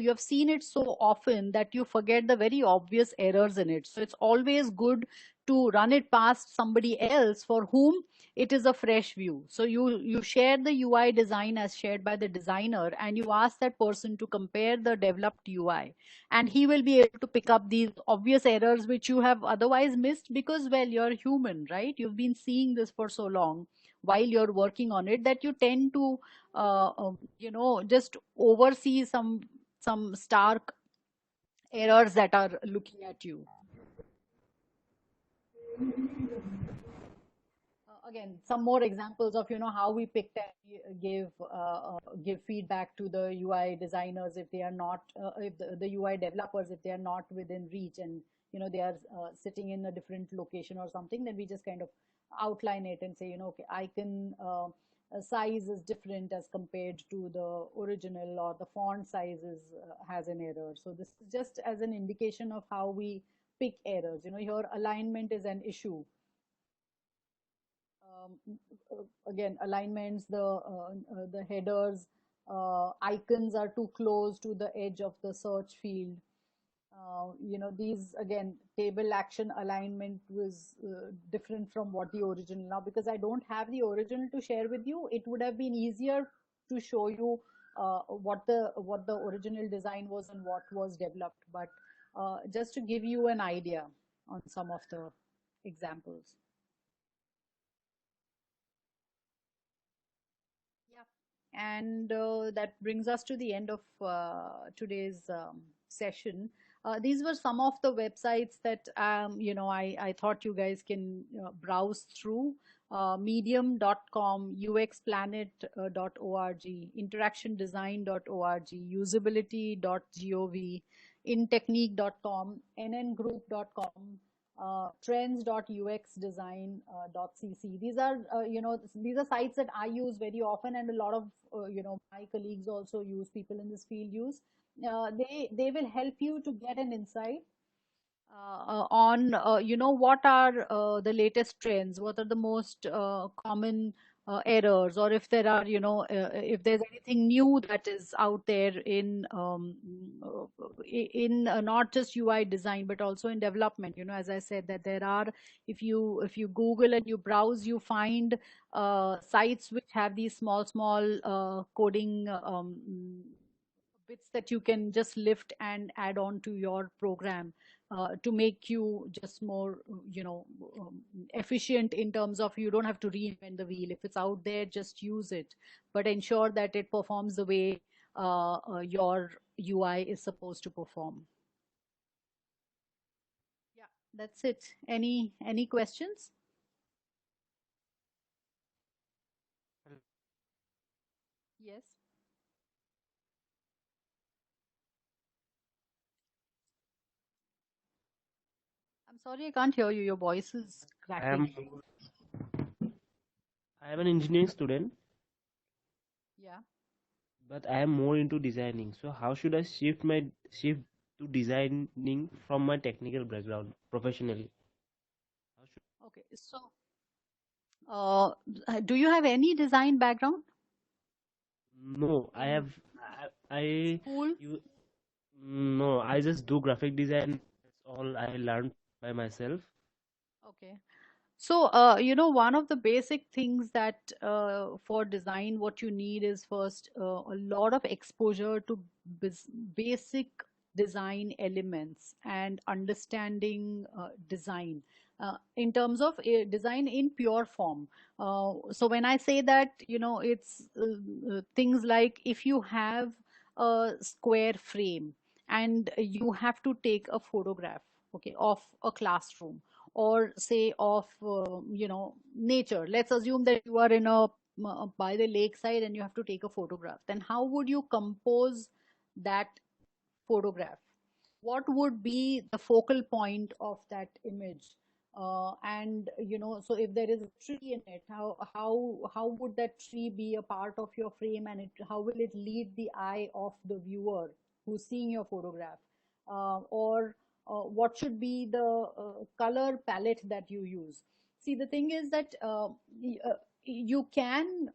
have seen it so often that you forget the very obvious errors in it. So it's always good to run it past somebody else for whom it is a fresh view. So you share the UI design as shared by the designer, and you ask that person to compare the developed UI, and he will be able to pick up these obvious errors which you have otherwise missed, because, well, you're human, right? You've been seeing this for so long while you're working on it, that you tend to just oversee some stark errors that are looking at you. Again, some more examples of how we picked and give feedback to the UI designers if they are not if the UI developers, if they are not within reach, and they are sitting in a different location or something. Then we just kind of outline it and say, okay, icon size is different as compared to the original, or the font size has an error. So this is just as an indication of how we pick errors. Your alignment is an issue. Again, alignments, the headers, icons are too close to the edge of the search field. These, again, table action alignment was different from what the original. Now, because I don't have the original to share with you, it would have been easier to show you what the original design was and what was developed. But just to give you an idea on some of the examples. And that brings us to the end of today's session. These were some of the websites that I thought you guys can browse through. Medium.com, uxplanet.org, interactiondesign.org, usability.gov, intechnique.com, nngroup.com, trends.uxdesign.cc. These are sites that I use very often, and a lot of my colleagues also use, people in this field use. They will help you to get an insight on what are the latest trends, what are the most common errors, or if there are if there's anything new that is out there in not just UI design but also in development. As I said, that there are, if you Google and you browse, you find sites which have these small coding bits that you can just lift and add on to your program to make you just more efficient, in terms of you don't have to reinvent the wheel. If it's out there, just use it, but ensure that it performs the way your UI is supposed to perform. Yeah, that's it. Any questions? Yes. I'm sorry, I can't hear you. Your voice is cracking. I am an engineering student, Yeah. but I am more into designing. So how should I shift to designing from my technical background professionally? Okay. So, do you have any design background? No, I have I School? you no, I just do graphic design. That's all I learned by myself. Okay. So, one of the basic things that for design, what you need is first a lot of exposure to basic design elements and understanding design in terms of design in pure form. So when I say that, it's things like, if you have a square frame and you have to take a photograph, okay, of a classroom, or say of nature. Let's assume that you are in a by the lakeside and you have to take a photograph. Then how would you compose that photograph? What would be the focal point of that image? And so if there is a tree in it, how would that tree be a part of your frame, and how will it lead the eye of the viewer who's seeing your photograph? Or what should be the color palette that you use? See, the thing is that you can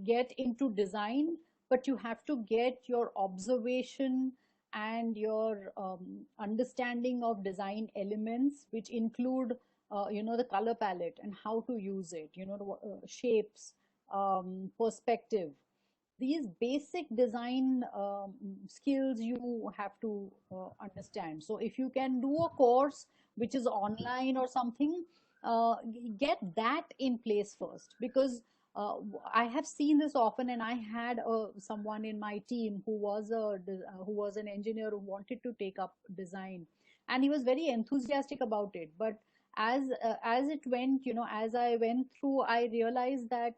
get into design, but you have to get your observation and your understanding of design elements, which include the color palette and how to use it, the shapes, perspective. These basic design skills you have to understand. So if you can do a course which is online or something, get that in place first, because I have seen this often, and I had someone in my team who was an engineer who wanted to take up design, and he was very enthusiastic about it. But as it went, as I went through, I realized that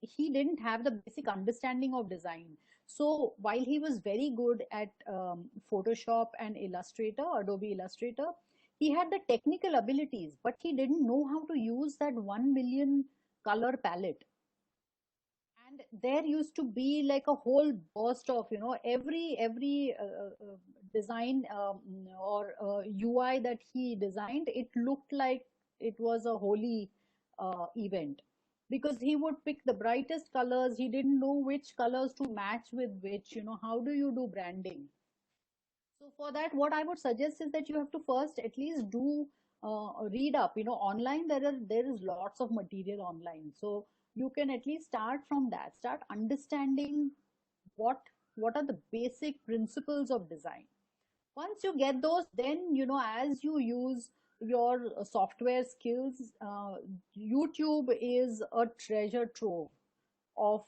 he didn't have the basic understanding of design. So while he was very good at Photoshop and Illustrator, Adobe Illustrator, he had the technical abilities, but he didn't know how to use that 1 million color palette. And there used to be like a whole burst of, every design or UI that he designed, it looked like it was a holy event, because he would pick the brightest colors. He didn't know which colors to match with which. How do you do branding? So for that, what I would suggest is that you have to first at least do read up. Online there is lots of material online, so you can at least start from that. Start understanding what are the basic principles of design. Once you get those, then as you use your software skills, YouTube is a treasure trove of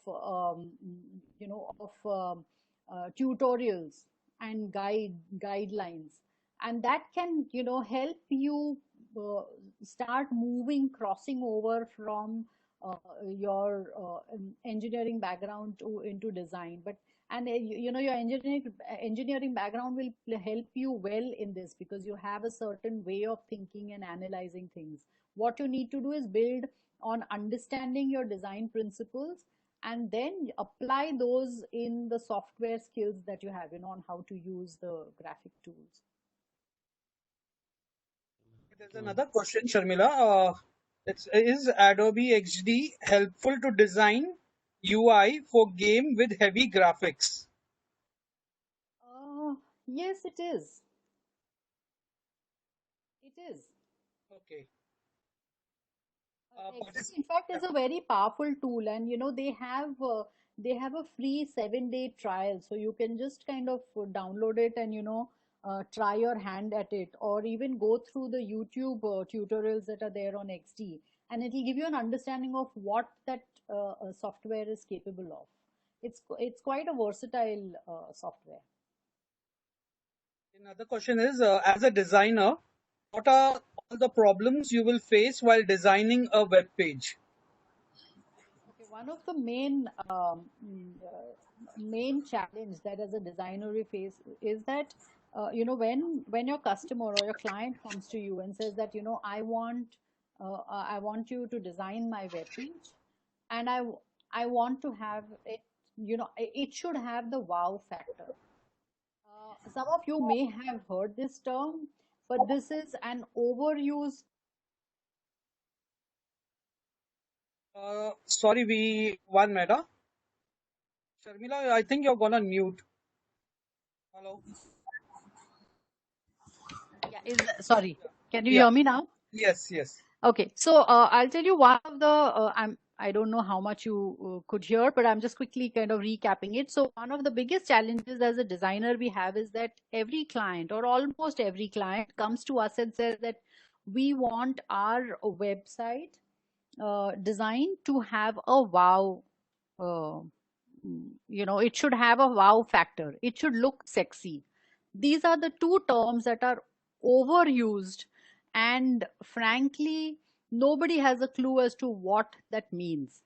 tutorials and guidelines, and that can help you uh, start moving, crossing over from your engineering background to into design. But and your engineering background will help you well in this, because you have a certain way of thinking and analyzing things. What you need to do is build on understanding your design principles, and then apply those in the software skills that you have, on how to use the graphic tools. There's another question, Sharmila. Is Adobe XD helpful to design UI for game with heavy graphics? Yes, it is. It is. Okay. XD, in fact, is a very powerful tool, and they have a free 7-day trial, so you can just kind of download it and try your hand at it, or even go through the YouTube tutorials that are there on XD, and it will give you an understanding of what that software is capable of. It's quite a versatile software. Another question is, as a designer, what are all the problems you will face while designing a web page? Okay, one of the main challenge that as a designer we face is that when your customer or your client comes to you and says that I want you to design my web page, and I want to have it, it should have the wow factor. Some of you may have heard this term, but this is an overused. Sorry, one minute. Sharmila, I think you're gonna mute. Hello. Yeah, sorry. Can you Yeah. hear me now? Yes. Yes. Okay, so I'll tell you one of the I don't know how much you could hear, but I'm just quickly kind of recapping it. So one of the biggest challenges as a designer we have is that every client, or almost every client, comes to us and says that we want our website design to have a wow. Uh, it should have a wow factor. It should look sexy. These are the two terms that are overused, and frankly, nobody has a clue as to what that means.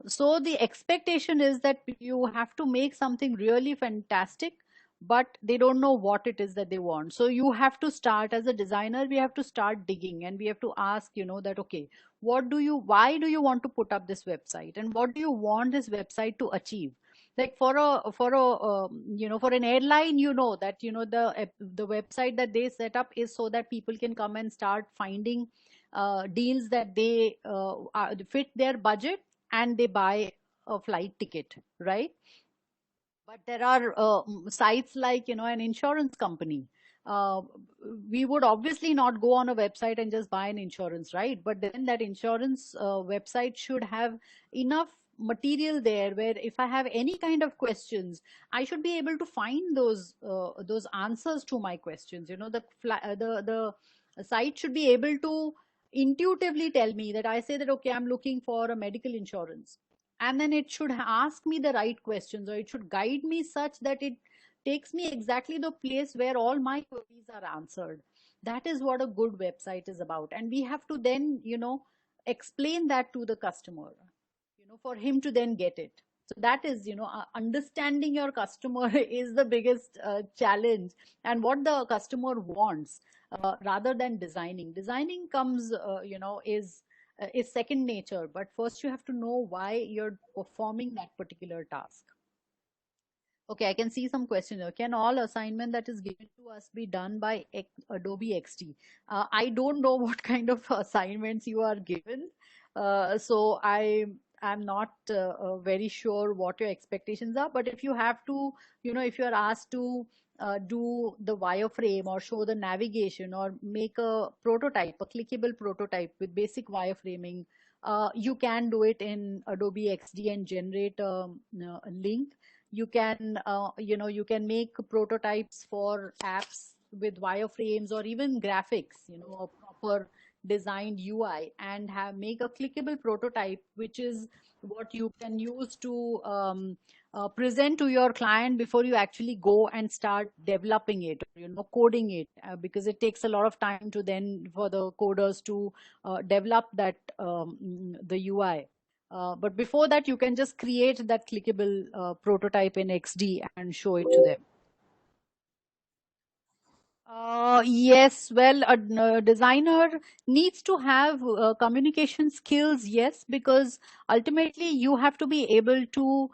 So the expectation is that you have to make something really fantastic, but they don't know what it is that they want. So you have to start, as a designer, we have to start digging, and we have to ask, that, okay, why do you want to put up this website, and what do you want this website to achieve? Like for an airline, that the website that they set up is so that people can come and start finding deals that they fit their budget, and they buy a flight ticket, right? But there are sites like, an insurance company. Uh, we would obviously not go on a website and just buy an insurance, right? But then that insurance website should have enough material there where if I have any kind of questions, I should be able to find those answers to my questions. The site should be able to intuitively tell me that, I say that, okay, I'm looking for a medical insurance, and then it should ask me the right questions, or it should guide me such that it takes me exactly the place where all my queries are answered. That is what a good website is about, and we have to then explain that to the customer, for him to then get it. So that is, understanding your customer is the biggest challenge, and what the customer wants, rather than designing comes is second nature, but first you have to know why you're performing that particular task. Okay, I can see some question here. Can all assignment that is given to us be done by Adobe XD? I don't know what kind of assignments you are given, so I'm not very sure what your expectations are. But if you have to, if you are asked to do the wireframe or show the navigation or make a prototype, a clickable prototype with basic wireframing, you can do it in Adobe XD and generate a link. You can you can make prototypes for apps with wireframes or even graphics, a proper designed UI, and make a clickable prototype, which is what you can use to present to your client before you actually go and start developing it, coding it, because it takes a lot of time to then for the coders to develop that the UI. But before that, you can just create that clickable prototype in XD and show it to them. Yes, well, a designer needs to have communication skills, yes, because ultimately you have to be able to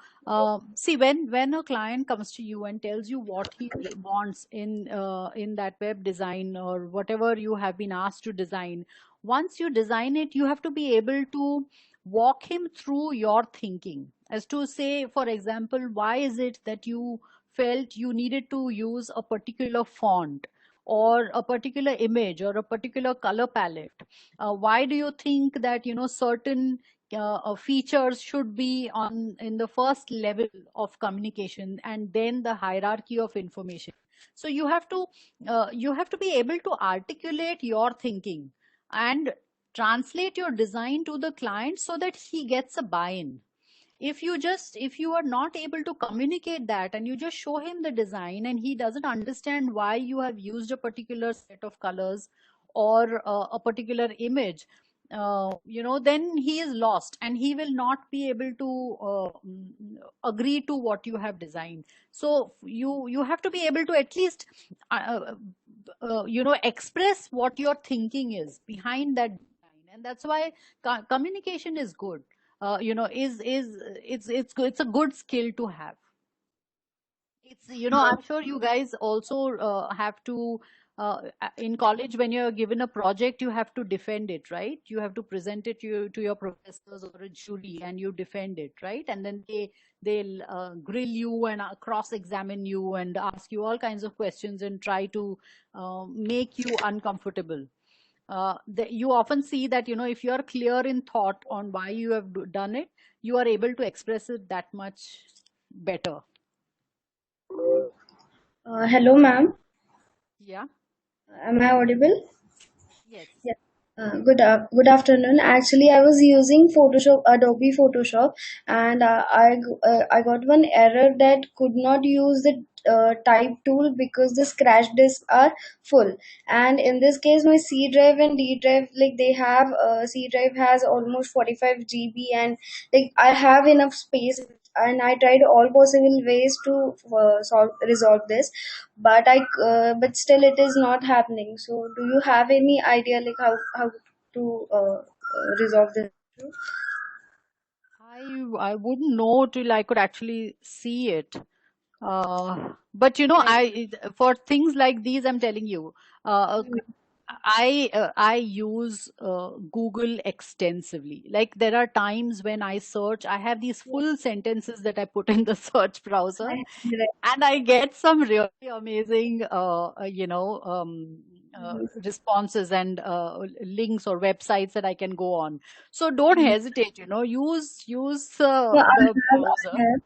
see when a client comes to you and tells you what he wants in that web design or whatever you have been asked to design. Once you design it, you have to be able to walk him through your thinking as to say, for example, why is it that you felt you needed to use a particular font or a particular image or a particular color palette? Why do you think that certain features should be in the first level of communication and then the hierarchy of information? So you have to be able to articulate your thinking and translate your design to the client so that he gets a buy-in. If you are not able to communicate that and you just show him the design and he doesn't understand why you have used a particular set of colors or a particular image, then he is lost and he will not be able to agree to what you have designed. So you have to be able to at least express what your thinking is behind that design, and that's why communication is good. It's a good skill to have. It's I'm sure you guys also have to in college, when you're given a project, you have to defend it, right? You have to present it to your professors or a jury, and you defend it, right? And then they'll grill you and cross-examine you and ask you all kinds of questions and try to make you uncomfortable. You often see that if you are clear in thought on why you have done it, you are able to express it that much better. Hello, ma'am. Yeah. Am I audible? Yes. Yeah. Good afternoon. Actually, I was using Photoshop, Adobe Photoshop, and I got one error that could not use the type tool because the scratch disks are full. And in this case, my C drive and D drive, like they have C drive has almost 45 GB, and like I have enough space. And I tried all possible ways to resolve this, but still it is not happening. So, do you have any idea like how to resolve this issue? I wouldn't know till I could actually see it. But you know, Right. for things like these, I'm telling you, uh, I use Google extensively. Like there are times when I search, I have these full sentences that I put in the search browser, Right. Right. and I get some really amazing, responses and links or websites that I can go on. So don't Mhm. hesitate. You know, use No, the I browser. have.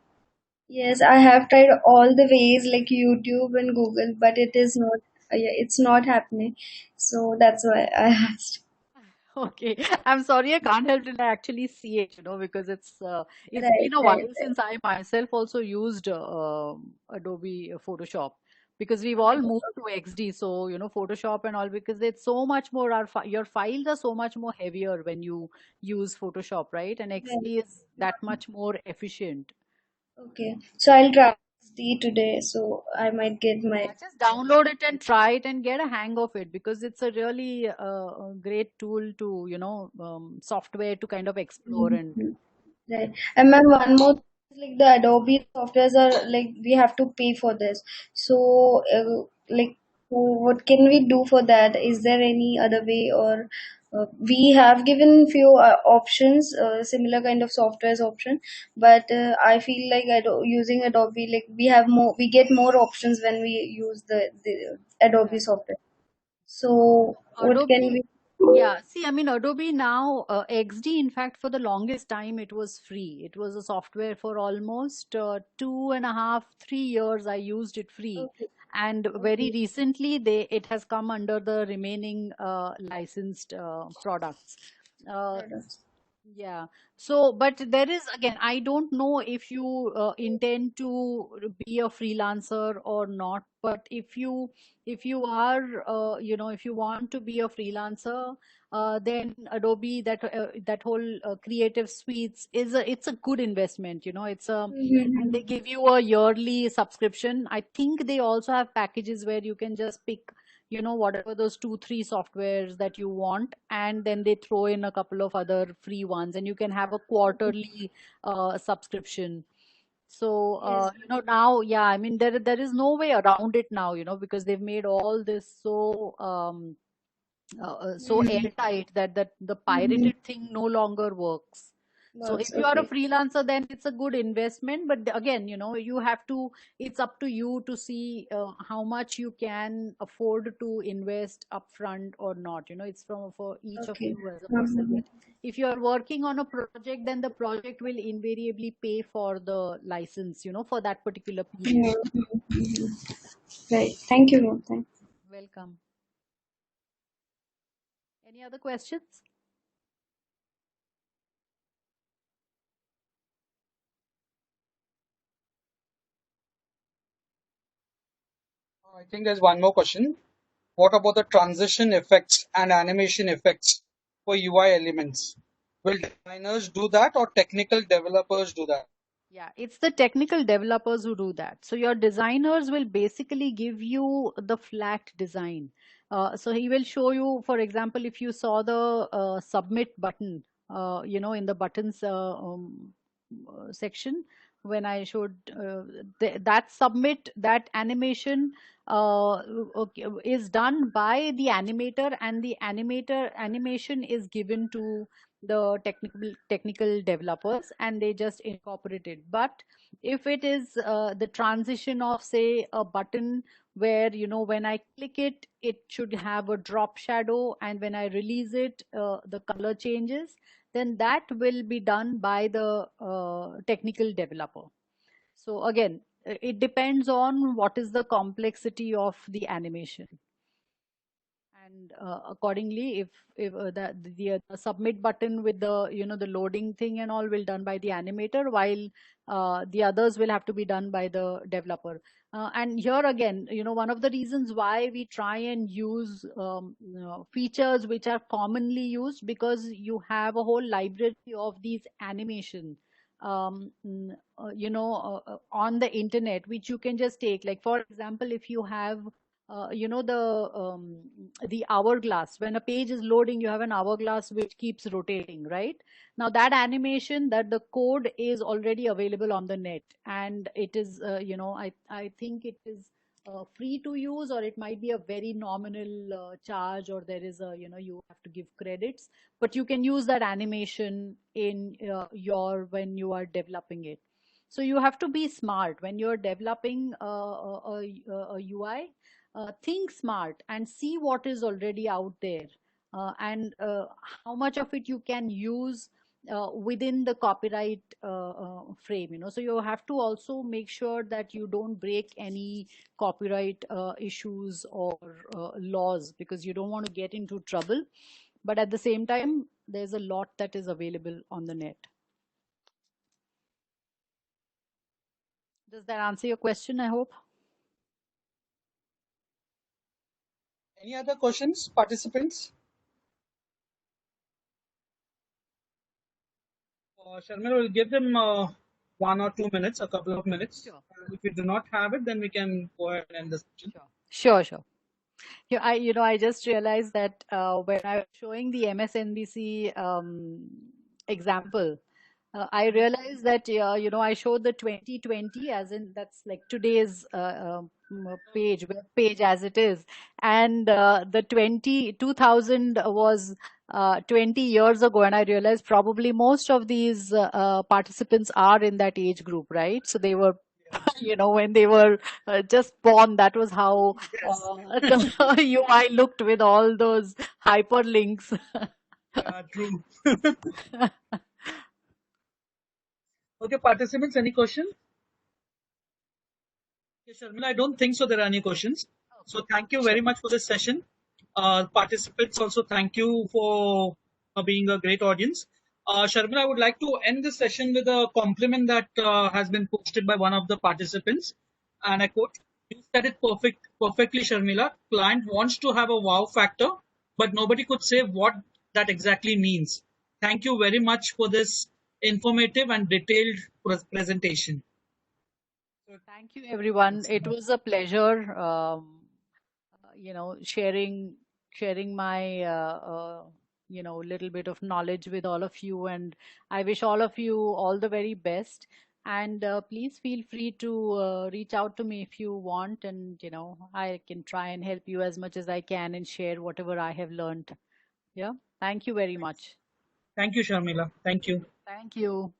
Yes, I have tried all the ways like YouTube and Google, but it is not. Yeah, it's not happening. So that's why I asked. Okay, I'm sorry I can't help till I actually see it, you know, because it's Right, been a right, while since I myself also used Adobe Photoshop, because we've all right. moved to XD, so you know Photoshop and all, because it's so much more your files are so much more heavier when you use Photoshop, right? And Right. XD is that much more efficient. Okay. So I'll try D today. So I might get my. Yeah, just download it and try it and get a hang of it, because it's a really a great tool to, you know, software to kind of explore and Mhm. Right. And ma'am, one more thing is like the Adobe softwares are like we have to pay for this. So, like, so what can we do for that? Is there any other way, or we have given few options, similar kind of softwares option, but I feel like using Adobe, like we get more options when we use the Adobe yeah. software. So, what can Adobe, we? yeah. See, I mean, Adobe now, XD, in fact, for the longest time, it was free. It was a software for almost 2.5, 3 years. I used it free. Okay, And very okay, recently, it has come under the remaining licensed products. Uh, products. yeah. So, but there is again, I don't know if you intend to be a freelancer or not, but if you are if you want to be a freelancer, then Adobe, that whole creative suites it's a good investment, you know, and Mm-hmm. they give you a yearly subscription. I think they also have packages where you can just pick, you know, whatever those 2 3 softwares that you want, and then they throw in a couple of other free ones, and you can have a quarterly subscription. So Yes. now, yeah, I mean, there is no way around it now, you know, because they've made all this so Mm-hmm. airtight that the Mm-hmm. pirated thing no longer works. So Works. if you are a Okay. freelancer, then it's a good investment. But again, you know, it's up to you to see how much you can afford to invest upfront or not. You know, it's for each of Okay. you as a person. Mm-hmm. But if you are working on a project, then the project will invariably pay for the license, you know, for that particular period. Mm-hmm. Right. Thank you, ma'am. Thank Welcome. Any other questions? I think there's one more question. What about the transition effects and animation effects for UI elements? Will designers do that or technical developers do that? Yeah, it's the technical developers who do that. So your designers will basically give you the flat design. So he will show you, for example, if you saw the submit button, in the buttons section, when I showed that submit, that animation okay, is done by the animator, and the animator animation is given to the technical developers, and they just incorporate it. But if it is the transition of, say, a button where, you know, when I click it, it should have a drop shadow, and when I release it, the color changes, then that will be done by the technical developer. So again, it depends on what is the complexity of the animation, and accordingly, if the submit button with the, you know, the loading thing and all will done by the animator, while the others will have to be done by the developer. And here again, one of the reasons why we try and use features which are commonly used, because you have a whole library of these animation, on the internet, which you can just take. Like, for example, if you have, the hourglass. When a page is loading, you have an hourglass which keeps rotating, right? Now that animation, that the code is already available on the net, and it is, I think it is free to use, or it might be a very nominal charge, or there is a, you have to give credits, but you can use that animation in when you are developing it. So you have to be smart when you're developing a UI. Think smart and see what is already out there, and how much of it you can use within the copyright frame. So you have to also make sure that you don't break any copyright issues or laws, because you don't want to get into trouble. But at the same time, there's a lot that is available on the net. Does that answer your question, I hope? Any other questions, participants? Sharmila will give them 1 or 2 minutes, a couple of minutes. Sure. If you do not have it, then we can go ahead and end the session. Sure. Yeah, I just realized that when I was showing the MSNBC example, I realized that I showed the 2020, as in that's like today's web page as it is, and the 2000 was 20 years ago, and I realized probably most of these participants are in that age group, right? So they were, when they were just born, that was how the UI looked, with all those hyperlinks. Yeah, true. Okay, participants, any questions? Yes, Sharmila, I don't think so there are any questions. So thank you very much for this session. Participants, also thank you for being a great audience. Sharmila, I would like to end this session with a compliment that has been posted by one of the participants. And I quote, "You said it perfectly, Sharmila. Client wants to have a wow factor, but nobody could say what that exactly means. Thank you very much for this informative and detailed presentation." Thank you, everyone. It was a pleasure, sharing my, little bit of knowledge with all of you. And I wish all of you all the very best. And please feel free to reach out to me if you want. And, I can try and help you as much as I can and share whatever I have learned. Yeah. Thank you very much. Thank you, Sharmila. Thank you. Thank you.